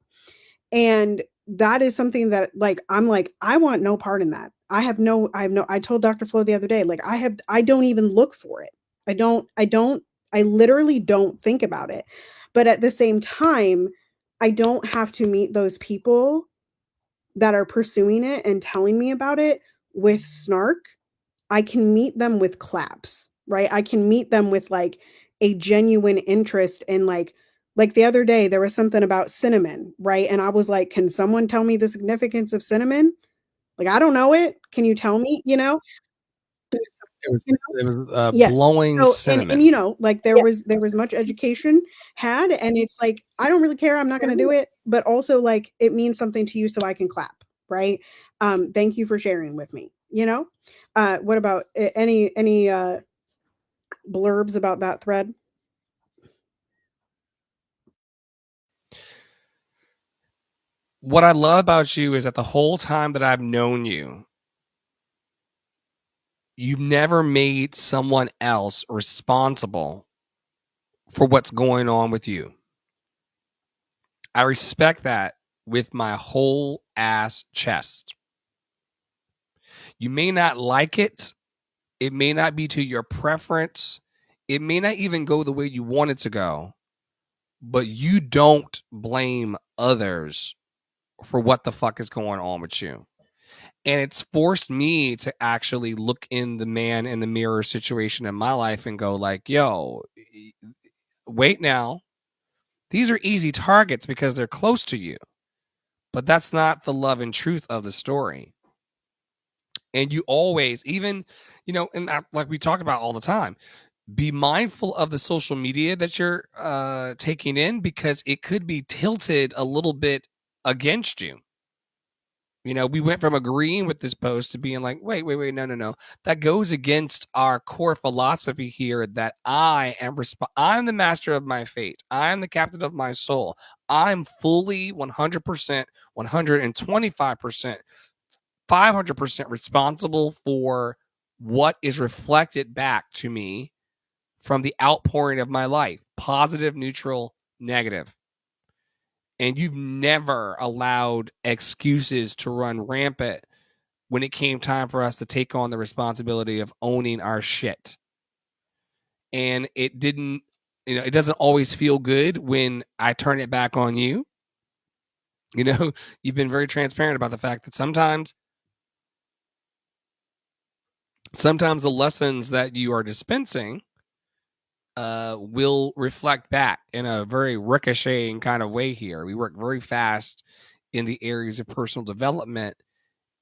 And that is something that like I'm like, I want no part in that. I told Dr. Flo the other day, like I don't even look for it. I literally don't think about it. But at the same time, I don't have to meet those people that are pursuing it and telling me about it with snark. I can meet them with claps, right? I can meet them with like a genuine interest in like the other day there was something about cinnamon, right? And I was like, can someone tell me the significance of cinnamon? Like, I don't know it. Can you tell me, It was Yes. blowing So, cinnamon. like there was much education had, and it's like, I don't really care. I'm not going to do it, but also like it means something to you, so I can clap, right? Thank you for sharing with me. What about any blurbs about that thread? What I love about you is that the whole time that I've known you, you've never made someone else responsible for what's going on with you. I respect that with my whole ass chest. You may not like it. It may not be to your preference. It may not even go the way you want it to go. But you don't blame others for what the fuck is going on with you. And it's forced me to actually look in the man in the mirror situation in my life and go like, yo, wait now. These are easy targets because they're close to you. but that's not the love and truth of the story. And you always, even, and like we talk about all the time, be mindful of the social media that you're taking in, because it could be tilted a little bit against you. We went from agreeing with this post to being like, wait, no. That goes against our core philosophy here, that I'm the master of my fate. I'm the captain of my soul. I'm fully 100%, 125%, 500% responsible for what is reflected back to me from the outpouring of my life, positive, neutral, negative. And you've never allowed excuses to run rampant when it came time for us to take on the responsibility of owning our shit. And it didn't, it doesn't always feel good when I turn it back on you. You've been very transparent about the fact that sometimes the lessons that you are dispensing will reflect back in a very ricocheting kind of way here. We work very fast in the areas of personal development,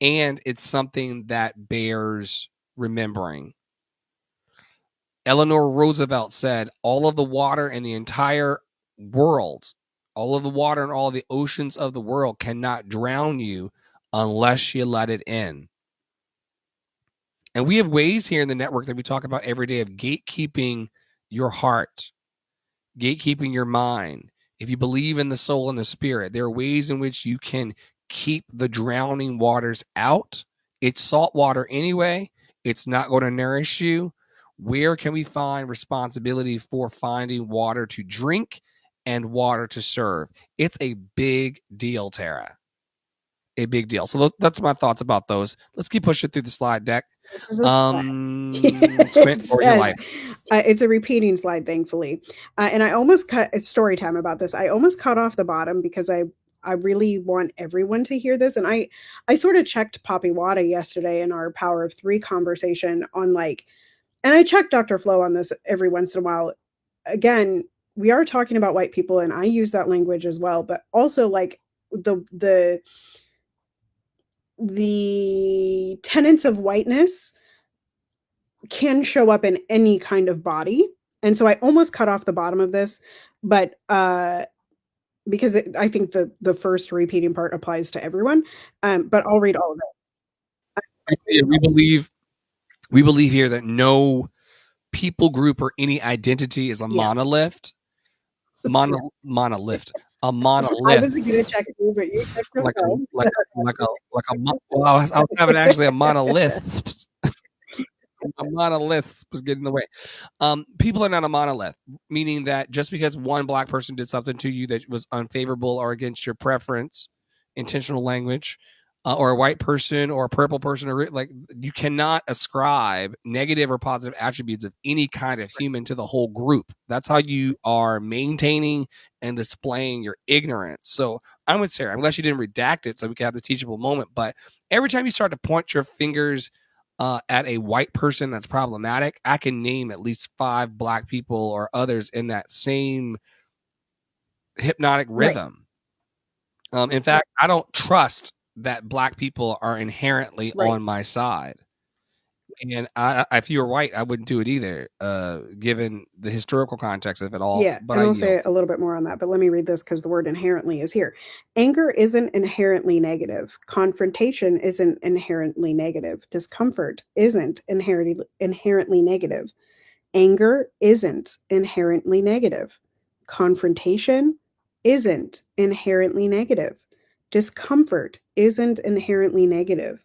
and it's something that bears remembering. Eleanor Roosevelt said, all of the water in the entire world, all of the water in all the oceans of the world cannot drown you unless you let it in. And we have ways here in the network that we talk about every day of gatekeeping your heart, gatekeeping your mind. If you believe in the soul and the spirit, there are ways in which you can keep the drowning waters out. It's salt water anyway. It's not going to nourish you. Where can we find responsibility for finding water to drink and water to serve? It's a big deal, Tara. A big deal. So that's my thoughts about those. Let's keep pushing through the slide deck. This is a Squint for your life. It's a repeating slide, thankfully. And I almost cut, it's story time about this. I almost cut off the bottom because I really want everyone to hear this. And I sort of checked Poppy Wada yesterday in our Power of Three conversation on and I check Dr. Flo on this every once in a while. Again, we are talking about white people, and I use that language as well, but also the tenets of whiteness can show up in any kind of body. And so I almost cut off the bottom of this, but because I think the first repeating part applies to everyone. But I'll read all of it. We believe here that no people group or any identity is a monolith. Monolith. A monolith. I was going to check you, but you checked yourself. Well, I was having actually a monolith. A monolith was getting in the way. People are not a monolith, meaning that just because one black person did something to you that was unfavorable or against your preference, intentional language, or a white person or a purple person, or you cannot ascribe negative or positive attributes of any kind of human to the whole group. That's how you are maintaining and displaying your ignorance. So I'm with Sarah. I'm glad she didn't redact it so we can have the teachable moment. But every time you start to point your fingers at a white person that's problematic, I can name at least 5 black people or others in that same hypnotic rhythm. Right. In fact, I don't trust that black people are inherently on my side. And if you were white, I wouldn't do it either, given the historical context of it all. Yeah, but I'll say a little bit more on that. But let me read this because the word inherently is here. Anger isn't inherently negative. Confrontation isn't inherently negative. Discomfort isn't inherently negative. Anger isn't inherently negative. Confrontation isn't inherently negative. Discomfort isn't inherently negative.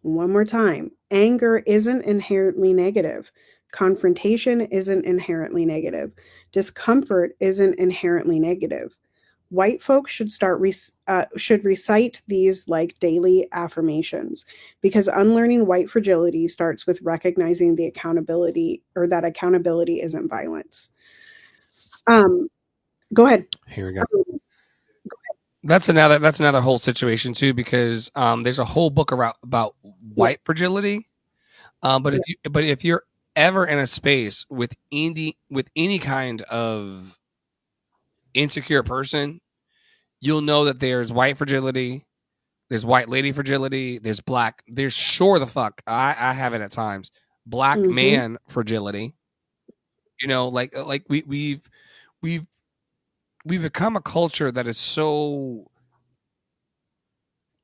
One more time. Anger isn't inherently negative. Confrontation isn't inherently negative. Discomfort isn't inherently negative. White folks should should recite these like daily affirmations, because unlearning white fragility starts with recognizing the accountability, or that accountability isn't violence. Go ahead. Here we go. That's another whole situation too, because there's a whole book about white fragility. But if you're ever in a space with any kind of insecure person, you'll know that there's white fragility, there's white lady fragility, there's black, there's sure the fuck, I have it at times, black man fragility. You know, like we've become a culture that is so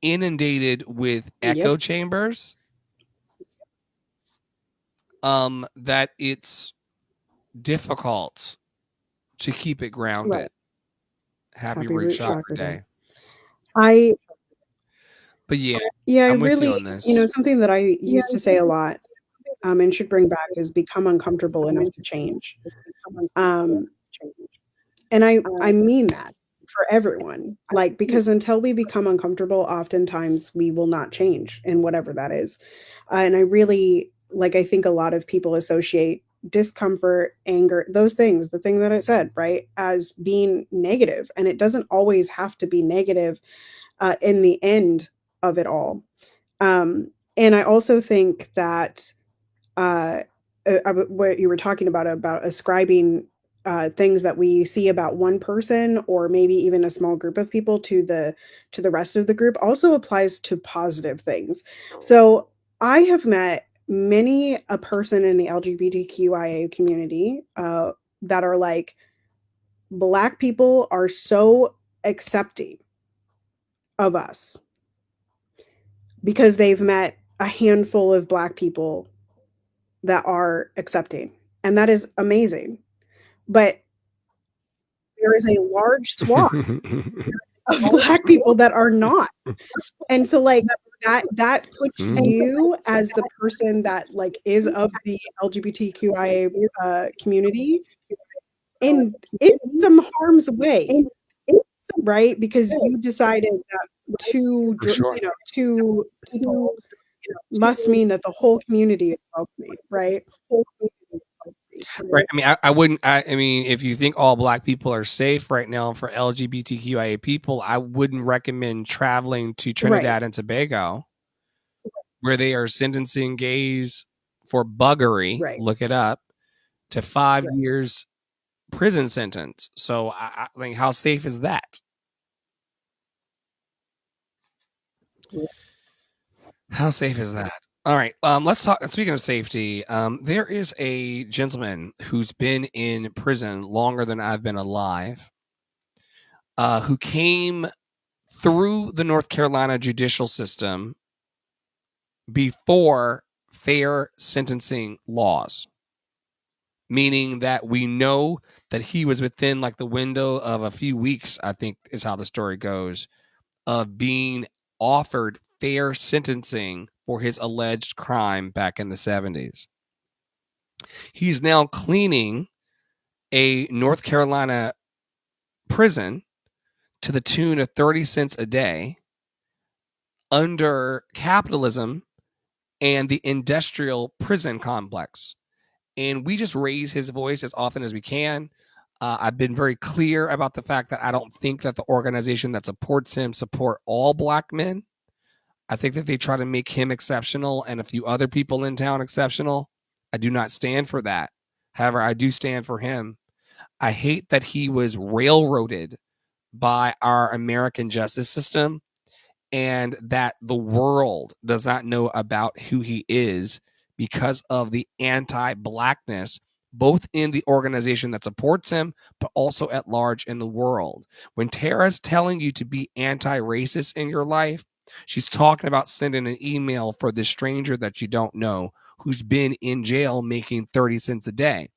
inundated with echo chambers that it's difficult to keep it grounded. Right. Happy root chakra day. But yeah, I'm with you on this. You know, something that I used to say a lot and should bring back is become uncomfortable enough to change. And I mean that for everyone, like, because until we become uncomfortable, oftentimes we will not change in whatever that is. And I really, like, I think a lot of people associate discomfort, anger, those things, the thing that I said, right, as being negative. And it doesn't always have to be negative in the end of it all. And I also think that what you were talking about ascribing things that we see about one person or maybe even a small group of people to the rest of the group also applies to positive things. So I have met many a person in the LGBTQIA community that are like, Black people are so accepting of us because they've met a handful of Black people that are accepting. And that is amazing. But there is a large swath of Black people that are not. And so, like, that puts you as the person that, like, is of the LGBTQIA community in some harm's way, right? Because you decided that two people must mean that the whole community is welcoming, right? Right. I mean, I wouldn't. I mean, if you think all Black people are safe right now for LGBTQIA people, I wouldn't recommend traveling to Trinidad and Tobago, where they are sentencing gays for buggery. Right. Look it up, to 5 years prison sentence. So, I mean, how safe is that? How safe is that? All right, let's talk. Speaking of safety, there is a gentleman who's been in prison longer than I've been alive, who came through the North Carolina judicial system before fair sentencing laws, meaning that we know that he was within like the window of a few weeks, I think is how the story goes, of being offered fair sentencing for his alleged crime back in the 70s. He's now cleaning a North Carolina prison to the tune of 30 cents a day under capitalism and the industrial prison complex. And we just raise his voice as often as we can. I've been very clear about the fact that I don't think that the organization that supports him support all Black men. I think that they try to make him exceptional and a few other people in town exceptional. I do not stand for that. However, I do stand for him. I hate that he was railroaded by our American justice system and that the world does not know about who he is because of the anti-Blackness, both in the organization that supports him, but also at large in the world. When Tara's telling you to be anti-racist in your life, she's talking about sending an email for this stranger that you don't know who's been in jail making 30 cents a day.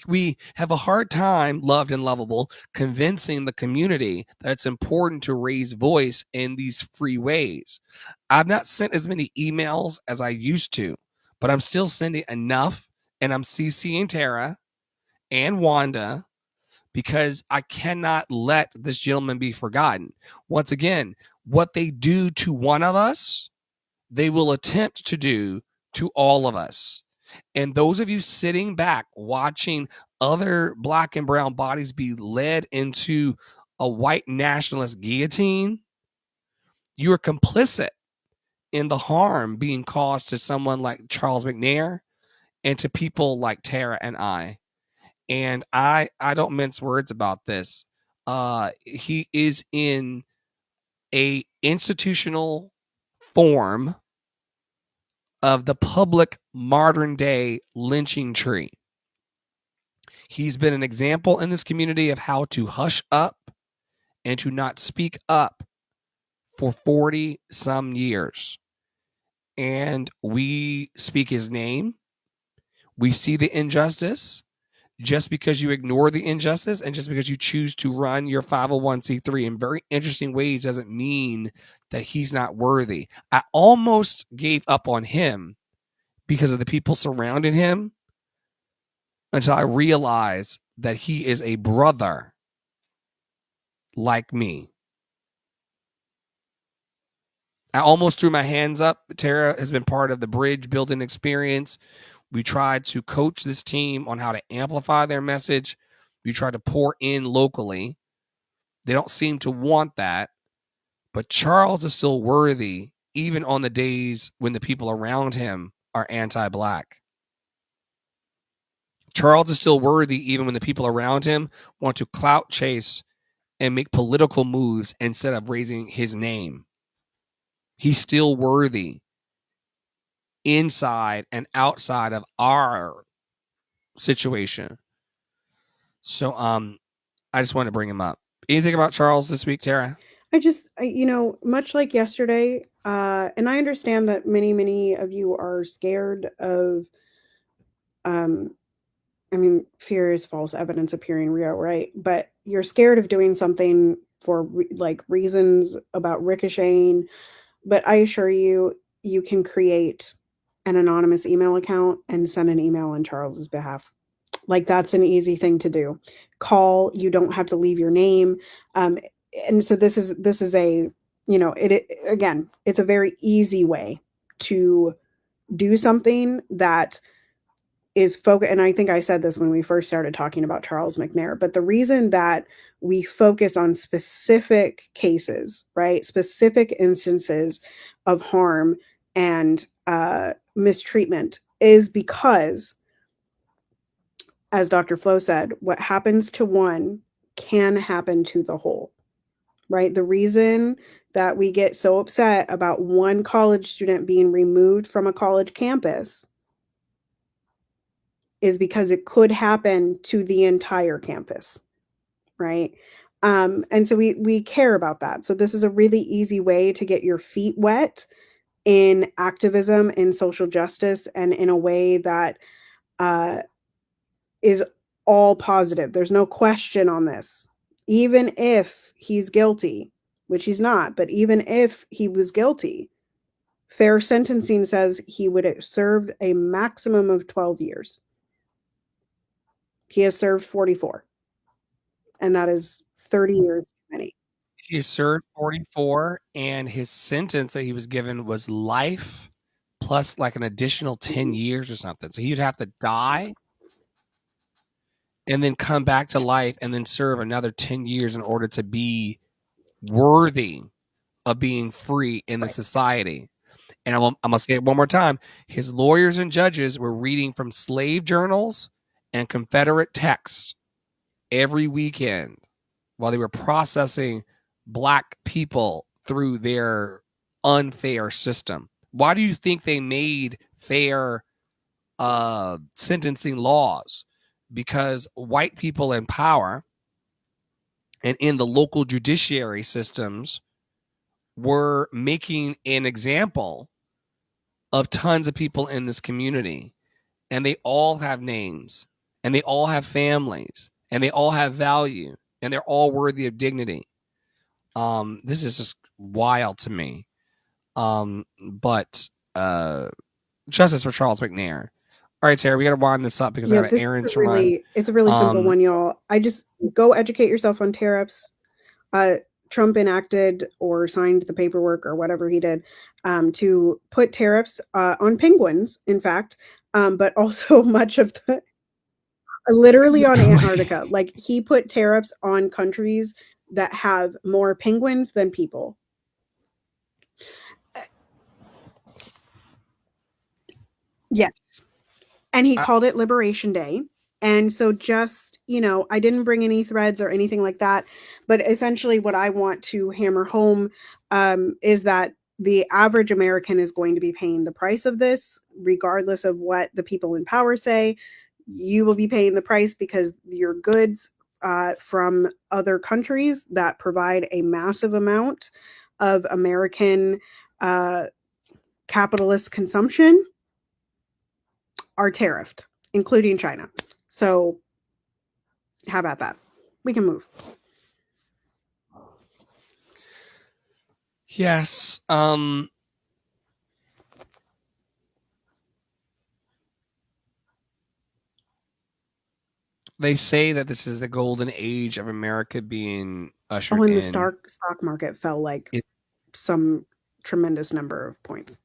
We have a hard time, loved and lovable, convincing the community that it's important to raise voice in these free ways. I've not sent as many emails as I used to, but I'm still sending enough, and I'm CCing Tara and Wanda because I cannot let this gentleman be forgotten. Once again, what they do to one of us, they will attempt to do to all of us. And those of you sitting back watching other Black and brown bodies be led into a white nationalist guillotine, you are complicit in the harm being caused to someone like Charles McNair and to people like Tara and I. And I don't mince words about this. He is in a institutional form of the public modern day lynching tree. He's been an example in this community of how to hush up and to not speak up for 40 some years. And we speak his name. We see the injustice. Just because you ignore the injustice and just because you choose to run your 501c3 in very interesting ways doesn't mean that he's not worthy. I almost gave up on him because of the people surrounding him until I realized that he is a brother like me. I almost threw my hands up. Tara has been part of the bridge building experience. We tried to coach this team on how to amplify their message. We tried to pour in locally. They don't seem to want that. But Charles is still worthy, even on the days when the people around him are anti-Black. Charles is still worthy, even when the people around him want to clout chase and make political moves instead of raising his name. He's still worthy inside and outside of our situation. So I just wanted to bring him up. Anything about Charles this week, Tara? Much like yesterday, and I understand that many of you are scared of, fear is false evidence appearing real, right? But you're scared of doing something for reasons about ricocheting. But I assure you, you can create an anonymous email account and send an email on Charles's behalf. Like, that's an easy thing to do. Call, you don't have to leave your name. And so this is a, again, it's a very easy way to do something that is focus. And I think I said this when we first started talking about Charles McNair, but the reason that we focus on specific cases, right? Specific instances of harm and mistreatment is because, as Dr. Flo said, what happens to one can happen to the whole, right? The reason that we get so upset about one college student being removed from a college campus is because it could happen to the entire campus, right? And so we care about that. So this is a really easy way to get your feet wet in activism, in social justice, and in a way that is all positive. There's no question on this. Even if he's guilty, which he's not, but even if he was guilty, fair sentencing says he would have served a maximum of 12 years. He has served 44, and that is 30 years too many. He served 44, and his sentence that he was given was life plus like an additional 10 years or something. So he'd have to die and then come back to life and then serve another 10 years in order to be worthy of being free in the society. And I'm going to say it one more time. His lawyers and judges were reading from slave journals and Confederate texts every weekend while they were processing Black people through their unfair system. Why do you think they made fair sentencing laws? Because white people in power and in the local judiciary systems were making an example of tons of people in this community, and they all have names, and they all have families, and they all have value, and they're all worthy of dignity. This is just wild to me. But justice for Charles McNair. All right, Sarah, we got to wind this up because I got errands to run. It's a really simple one, y'all. I just go educate yourself on tariffs. Trump enacted or signed the paperwork or whatever he did to put tariffs on penguins, in fact, but also much of the literally on Antarctica. Like, he put tariffs on countries that have more penguins than people. Yes. And he called it Liberation Day. And so just, I didn't bring any threads or anything like that. But essentially, what I want to hammer home is that the average American is going to be paying the price of this, regardless of what the people in power say. You will be paying the price because your goods from other countries that provide a massive amount of American capitalist consumption are tariffed, including China. So how about that? We can move. Yes. They say that this is the golden age of America being ushered When in. the stock market fell like some tremendous number of points.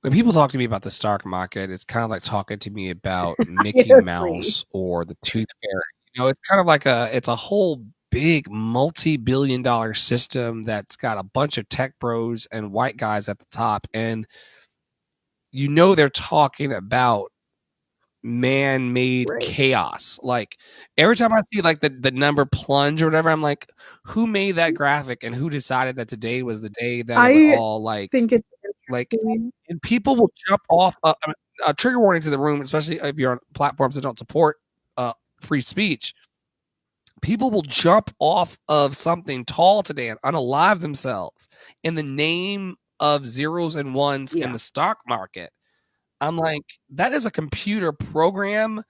When people talk to me about the stock market, it's kind of like talking to me about Mickey Mouse or the Tooth Fairy. It's kind of like it's a whole big multi-billion-dollar system that's got a bunch of tech bros and white guys at the top, and they're talking about man-made chaos. Like every time I see like the number plunge or whatever, I'm like, who made that graphic and who decided that today was the day that it would all like think it's like, and people will jump off a trigger warning to the room, especially if you're on platforms that don't support free speech. People will jump off of something tall today and unalive themselves in the name of zeros and ones in the stock market. I'm like, that is a computer program.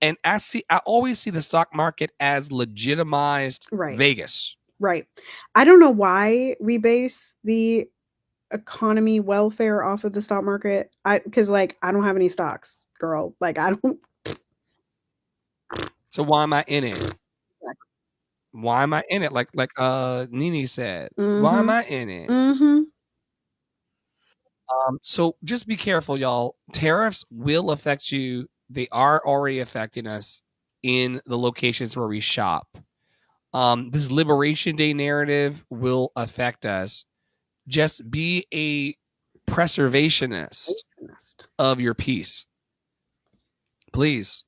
And I always see the stock market as legitimized Vegas. Right. I don't know why we base the economy welfare off of the stock market. Because I don't have any stocks, girl. I don't. So why am I in it? Why am I in it? Like Nini said, why am I in it? So just be careful, y'all. Tariffs will affect you. They are already affecting us in the locations where we shop. This Liberation Day narrative will affect us. Just be a preservationist of your peace. Please.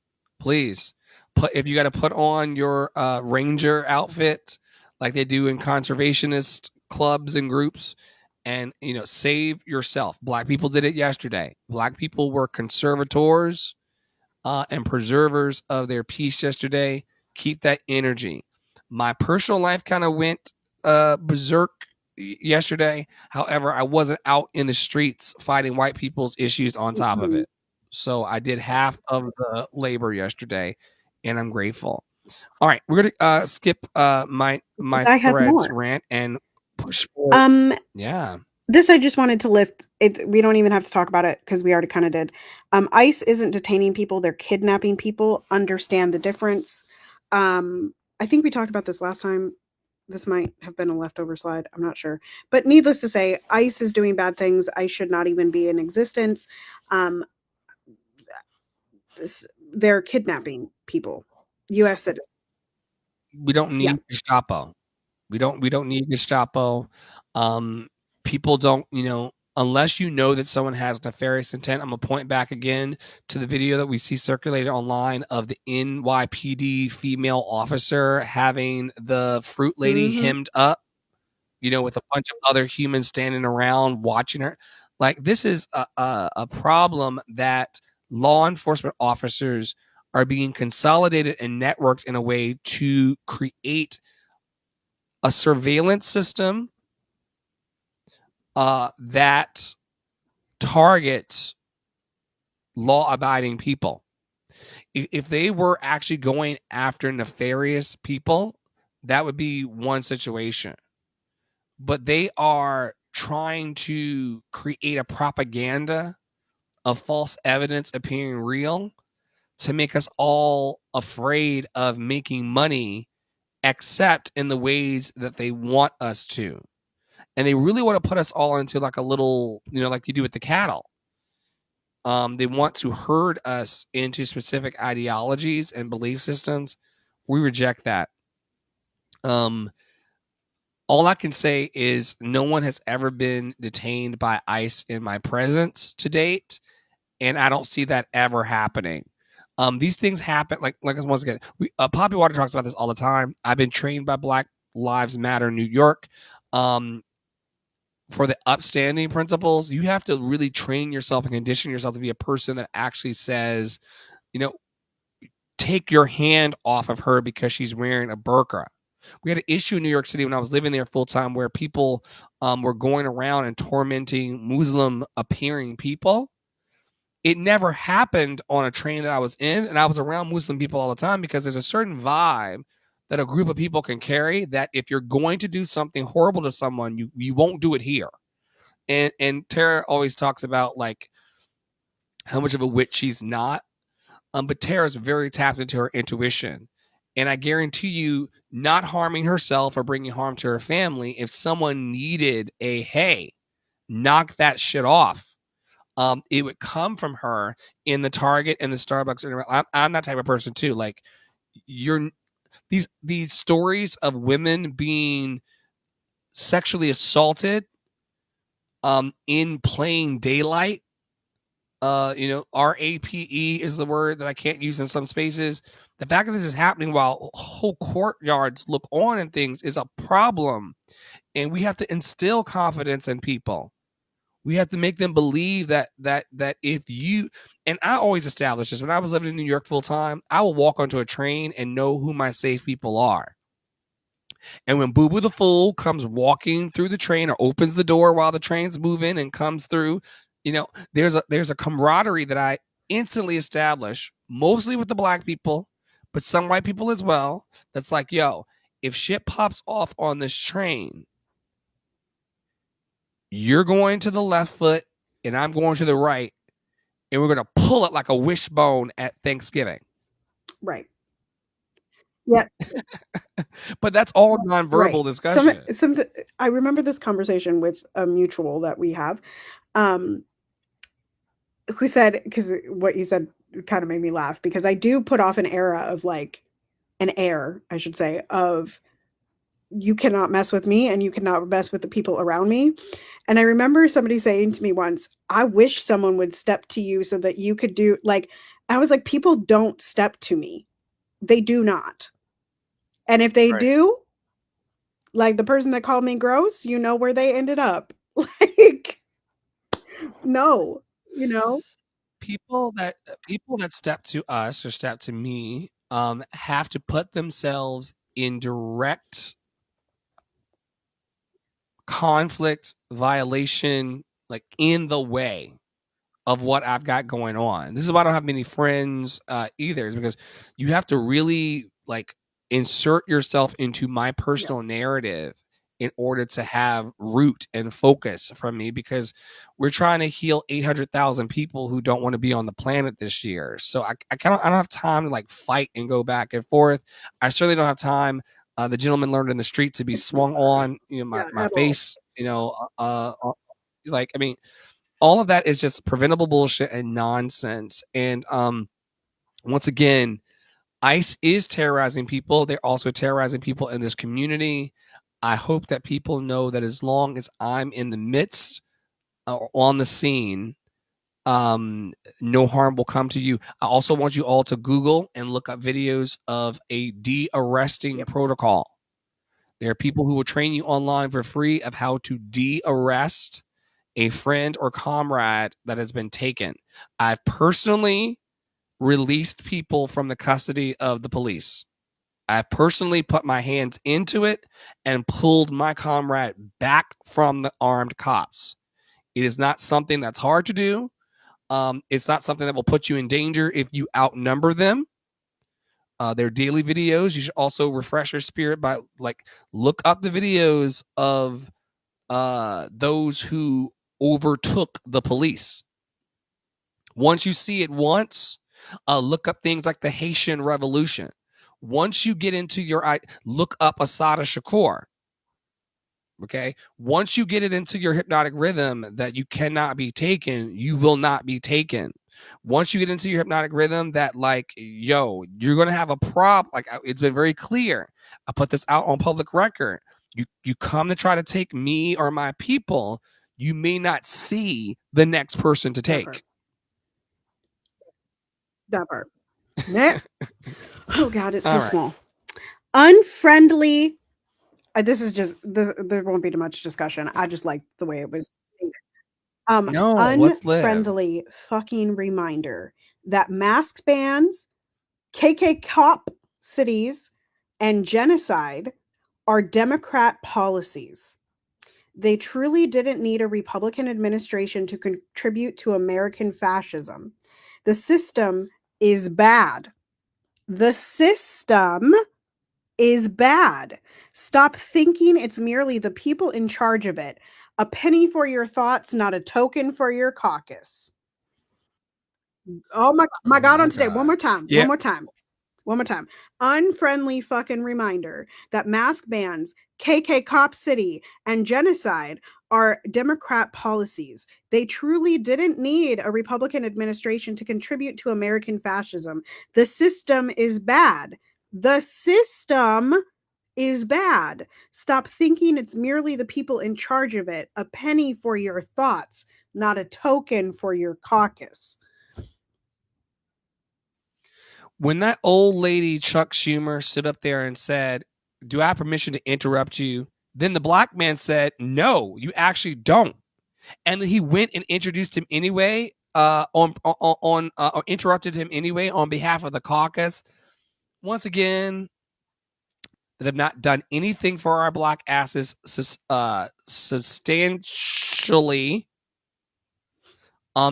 If you got to put on your ranger outfit like they do in conservationist clubs and groups, and save yourself. Black people did it yesterday. Black people were conservators and preservers of their peace yesterday. Keep that energy. My personal life kind of went berserk yesterday. However, I wasn't out in the streets fighting white people's issues on top of it. So I did half of the labor yesterday, and I'm grateful. All right, we're gonna skip my threads rant and push forward. Yeah. This I just wanted to lift. We don't even have to talk about it because we already kind of did. ICE isn't detaining people; they're kidnapping people. Understand the difference. I think we talked about this last time. This might have been a leftover slide. I'm not sure. But needless to say, ICE is doing bad things. ICE should not even be in existence. They're kidnapping people. U.S. citizens. We don't need Gestapo. We don't need Gestapo. People don't, unless you know that someone has nefarious intent. I'm gonna point back again to the video that we see circulated online of the NYPD female officer having the fruit lady hemmed up, with a bunch of other humans standing around watching her. Like, this is a problem that law enforcement officers are being consolidated and networked in a way to create a surveillance system that targets law-abiding people. If they were actually going after nefarious people, that would be one situation. But they are trying to create a propaganda of false evidence appearing real to make us all afraid of making money, except in the ways that they want us to. And they really want to put us all into like a little, like you do with the cattle. They want to herd us into specific ideologies and belief systems. We reject that. All I can say is no one has ever been detained by ICE in my presence to date. and I don't see that ever happening. These things happen. Like once again, Poppy Water talks about this all the time. I've been trained by Black Lives Matter New York. For the upstanding principles, you have to really train yourself and condition yourself to be a person that actually says, take your hand off of her because she's wearing a burqa. We had an issue in New York City when I was living there full time where people were going around and tormenting Muslim appearing people. It never happened on a train that I was in, and I was around Muslim people all the time because there's a certain vibe that a group of people can carry that if you're going to do something horrible to someone, you won't do it here. And Tara always talks about like how much of a witch she's not. But Tara's very tapped into her intuition. And I guarantee you, not harming herself or bringing harm to her family, if someone needed a, hey, knock that shit off, it would come from her in the Target and the Starbucks. I'm that type of person too. Like these stories of women being sexually assaulted in plain daylight. RAPE is the word that I can't use in some spaces. The fact that this is happening while whole courtyards look on and things is a problem. And we have to instill confidence in people. We have to make them believe that if you, and I always establish this, when I was living in New York full time, I will walk onto a train and know who my safe people are. And when Boo Boo the Fool comes walking through the train or opens the door while the train's moving and comes through, there's a camaraderie that I instantly establish, mostly with the Black people, but some white people as well. That's like, yo, if shit pops off on this train, you're going to the left foot and I'm going to the right, and we're going to pull it like a wishbone at Thanksgiving. Right. Yeah. But that's all nonverbal discussion. I remember this conversation with a mutual that we have, who said, because what you said kind of made me laugh, because I do put off an air, I should say, of you cannot mess with me and you cannot mess with the people around me. And I remember somebody saying to me once, I wish someone would step to you so that you could do, like, I was like, people don't step to me. They do not. And if they do, like the person that called me gross, you know where they ended up. Like, no, people that step to us or step to me have to put themselves in direct conflict, violation, like in the way of what I've got going on. This is why I don't have many friends either, is because you have to really like insert yourself into my personal narrative in order to have root and focus from me, because we're trying to heal 800,000 people who don't want to be on the planet this year. So I don't have time to like fight and go back and forth. I certainly don't have time. The gentleman learned in the street to be swung on, my face, like, I mean, all of that is just preventable bullshit and nonsense. And once again, ICE is terrorizing people. They're also terrorizing people in this community. I hope that people know that as long as I'm in the midst or on the scene, no harm will come to you. I also want you all to Google and look up videos of a de-arresting protocol. There are people who will train you online for free of how to de-arrest a friend or comrade that has been taken. I've personally released people from the custody of the police. I've personally put my hands into it and pulled my comrade back from the armed cops. It is not something that's hard to do. It's not something that will put you in danger if you outnumber them. Their daily videos. You should also refresh your spirit by look up the videos of those who overtook the police. Once you see it once, look up things like the Haitian Revolution. Once you get into look up Assata Shakur. Okay. Once you get it into your hypnotic rhythm that you cannot be taken, you will not be taken. Once you get into your hypnotic rhythm that you're going to have a problem. Like, it's been very clear. I put this out on public record. You come to try to take me or my people, you may not see the next person to take. That part. Next. Oh God, it's so All right. small. Unfriendly. This is just this, there won't be too much discussion. I just like the way it was stated. No, let's live. Unfriendly fucking reminder that mask bans, KK cop cities, and genocide are Democrat policies. They truly didn't need a Republican administration to contribute to American fascism. The system is bad. The system is bad. Stop thinking it's merely the people in charge of it. A penny for your thoughts, not a token for your caucus. Oh my Oh God, my on today. One God. more time. Yeah. One more time. One more time. Unfriendly fucking reminder that mask bans, KK Cop City, and genocide are Democrat policies. They truly didn't need a Republican administration to contribute to American fascism. The system is bad. The system is bad. Stop thinking it's merely the people in charge of it. A penny for your thoughts, not a token for your caucus. When that old lady Chuck Schumer stood up there and said, "Do I have permission to interrupt you?" Then the black man said, "No, you actually don't." And he went and introduced him anyway, or interrupted him anyway on behalf of the caucus. Once again, that have not done anything for our black asses substantially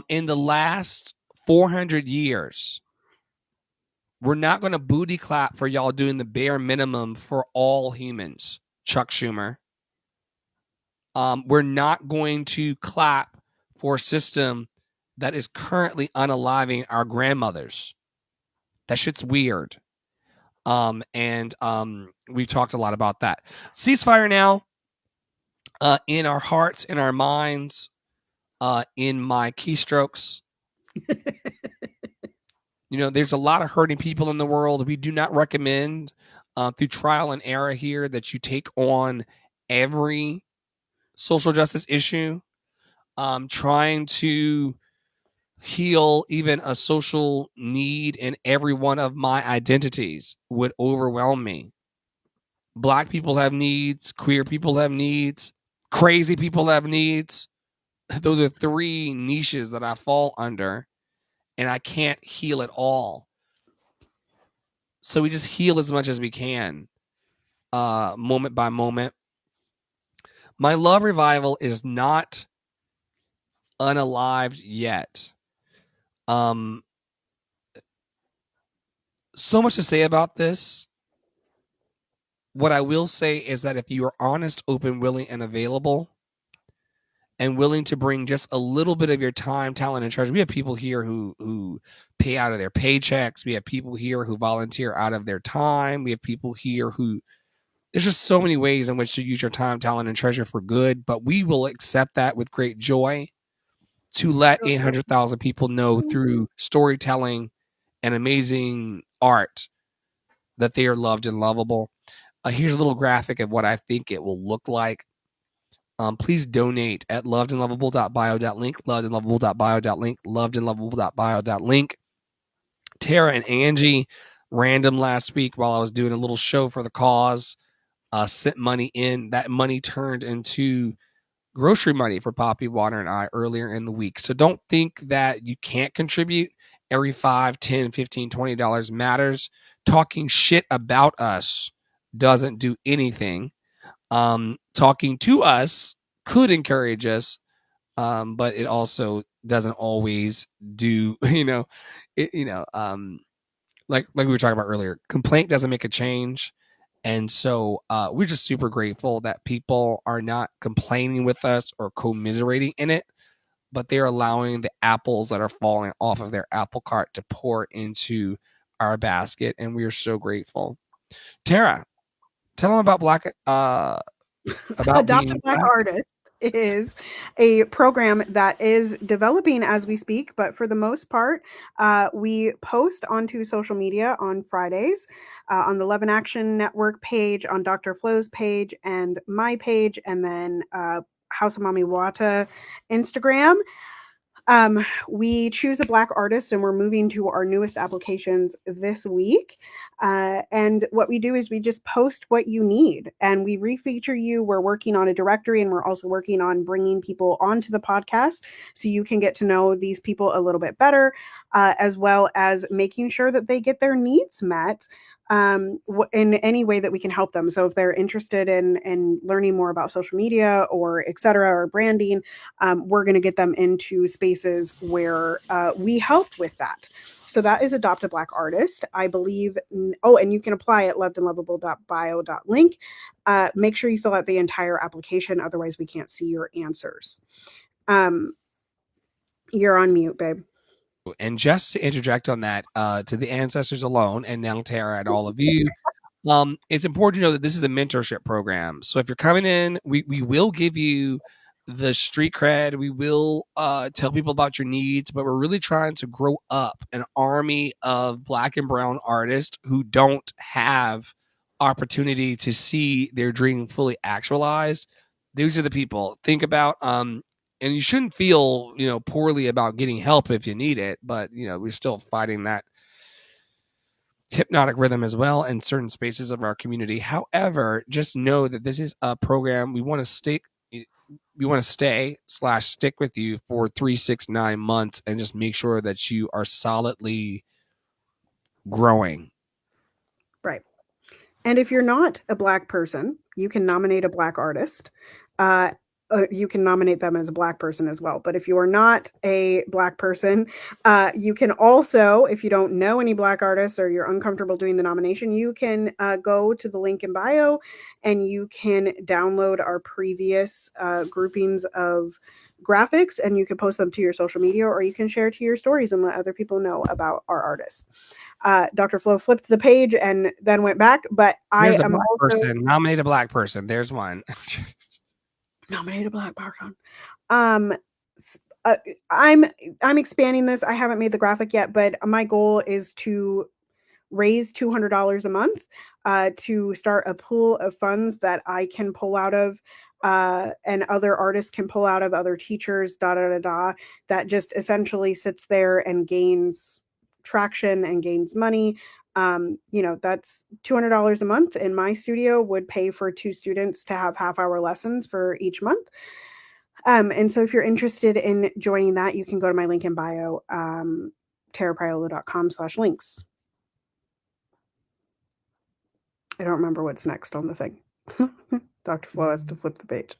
in the last 400 years. We're not going to booty clap for y'all doing the bare minimum for all humans, Chuck Schumer. We're not going to clap for a system that is currently unaliving our grandmothers. That shit's weird. And we've talked a lot about that. Ceasefire now. In our hearts, in our minds, in my keystrokes. There's a lot of hurting people in the world. We do not recommend through trial and error here that you take on every social justice issue. Trying to heal even a social need in every one of my identities would overwhelm me. Black people have needs, queer people have needs, crazy people have needs. Those are three niches that I fall under, and I can't heal it all. So we just heal as much as we can, moment by moment. My love revival is not unalived yet. So much to say about this. What I will say is that if you are honest, open, willing, and available, and willing to bring just a little bit of your time, talent, and treasure. We have people here who pay out of their paychecks. We have people here who volunteer out of their time. We have people here who, there's just so many ways in which to use your time, talent, and treasure for good, but we will accept that with great joy to let 800,000 people know through storytelling and amazing art that they are loved and lovable. Here's a little graphic of what I think it will look like. Please donate at lovedandlovable.bio.link, lovedandlovable.bio.link, lovedandlovable.bio.link. Tara and Angie, random last week while I was doing a little show for the cause, sent money in. That money turned into grocery money for Poppy, Water, and I earlier in the week. So don't think that you can't contribute. Every $5, $10, $15, $20 matters. Talking shit about us doesn't do anything. Talking to us could encourage us, but it also doesn't always do, like we were talking about earlier, complaint doesn't make a change. And so we're just super grateful that people are not complaining with us or commiserating in it, but they're allowing the apples that are falling off of their apple cart to pour into our basket. And we are so grateful. Tara, tell them about about Adopt a being Black Black. Artist is a program that is developing as we speak, but for the most part, we post onto social media on Fridays, on the Love and Action Network page, on Dr. Flo's page, and my page, and then House of Mami Wata Instagram. We choose a Black artist, and we're moving to our newest applications this week. And what we do is we just post what you need, and we refeature you. We're working on a directory, and we're also working on bringing people onto the podcast so you can get to know these people a little bit better, as well as making sure that they get their needs met in any way that we can help them. So if they're interested in learning more about social media or et cetera, or branding, we're going to get them into spaces where we help with that. So that is Adopt a Black Artist, I believe. Oh, and you can apply at lovedandlovable.bio.link. Make sure you fill out the entire application. Otherwise, we can't see your answers. You're on mute, babe. And just to interject on that, to the ancestors alone, and now Tara and all of you, it's important to know that this is a mentorship program. So if you're coming in, we will give you the street cred. We will tell people about your needs, but we're really trying to grow up an army of Black and brown artists who don't have opportunity to see their dream fully actualized. These are the people. Think about and you shouldn't feel, poorly about getting help if you need it, but we're still fighting that hypnotic rhythm as well in certain spaces of our community. However, just know that this is a program we want to stay / stick with you for 3, 6, 9 months and just make sure that you are solidly growing. Right. And if you're not a Black person, you can nominate a Black artist. You can nominate them as a Black person as well. But if you are not a Black person, you can also, if you don't know any Black artists or you're uncomfortable doing the nomination, you can go to the link in bio and you can download our previous groupings of graphics, and you can post them to your social media, or you can share to your stories and let other people know about our artists. Dr. Flo flipped the page and then went back, but There's I am also nominate a Black person. There's one. nominate a Black person. I'm expanding this. I haven't made the graphic yet, but my goal is to raise $200 a month to start a pool of funds that I can pull out of, and other artists can pull out of, other teachers, that just essentially sits there and gains traction and gains money. That's $200 a month in my studio would pay for 2 students to have half-hour lessons for each month. And so if you're interested in joining that, you can go to my link in bio, tarapriolo.com/links. I don't remember what's next on the thing. Dr. Flo has to flip the page.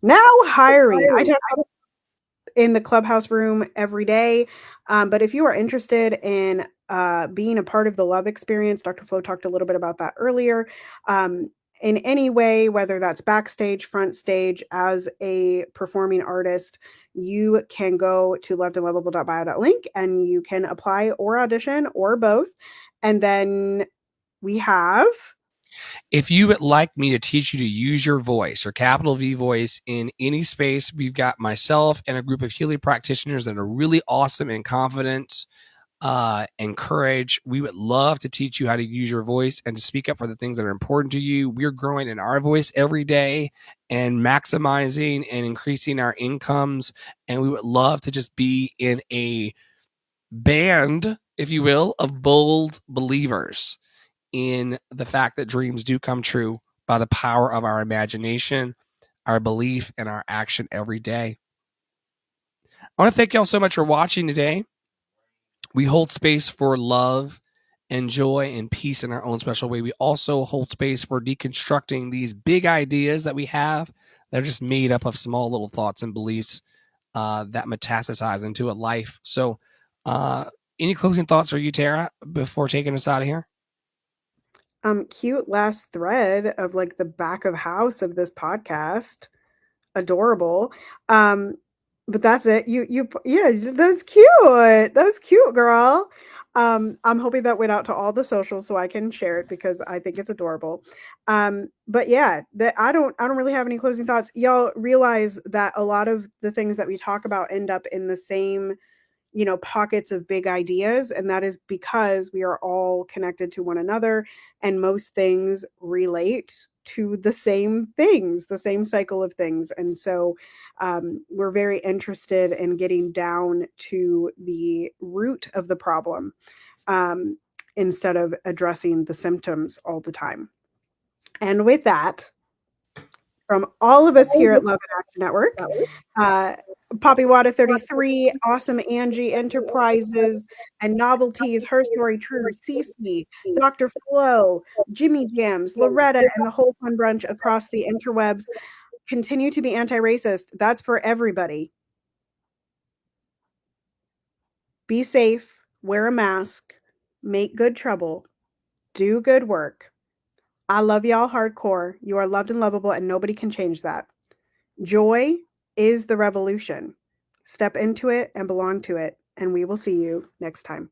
Now hiring. I talk in the Clubhouse room every day. But if you are interested in being a part of the Love Experience, Dr. Flo talked a little bit about that earlier. In any way, whether that's backstage, front stage, as a performing artist, you can go to lovedandlovable.bio.link and you can apply or audition or both. And then we have... If you would like me to teach you to use your voice, or capital V voice, in any space, we've got myself and a group of Healy practitioners that are really awesome and confident and courage. We would love to teach you how to use your voice and to speak up for the things that are important to you. We're growing in our voice every day and maximizing and increasing our incomes. And we would love to just be in a band, if you will, of bold believers in the fact that dreams do come true by the power of our imagination, our belief, and our action every day. I want to thank y'all so much for watching today. We hold space for love and joy and peace in our own special way. We also hold space for deconstructing these big ideas that we have that are just made up of small little thoughts and beliefs that metastasize into a life. So any closing thoughts for you, Tara, before taking us out of here? Cute last thread of like the back of house of this podcast. Adorable. But that's it. Yeah, that's cute. That's cute, girl. I'm hoping that went out to all the socials so I can share it because I think it's adorable. But yeah, I don't really have any closing thoughts. Y'all realize that a lot of the things that we talk about end up in the same pockets of big ideas, and that is because we are all connected to one another, and most things relate to the same things, the same cycle of things. And so we're very interested in getting down to the root of the problem instead of addressing the symptoms all the time. And with that, from all of us here at Love and Action Network, Poppy Wada 33, Awesome Angie Enterprises, and Novelties, Her Story True, Cece, Dr. Flo, Jimmy Jams, Loretta, and the whole fun bunch across the interwebs. Continue to be anti-racist. That's for everybody. Be safe, wear a mask, make good trouble, do good work. I love y'all hardcore. You are loved and lovable, and nobody can change that. Joy is the revolution. Step into it and belong to it, and we will see you next time.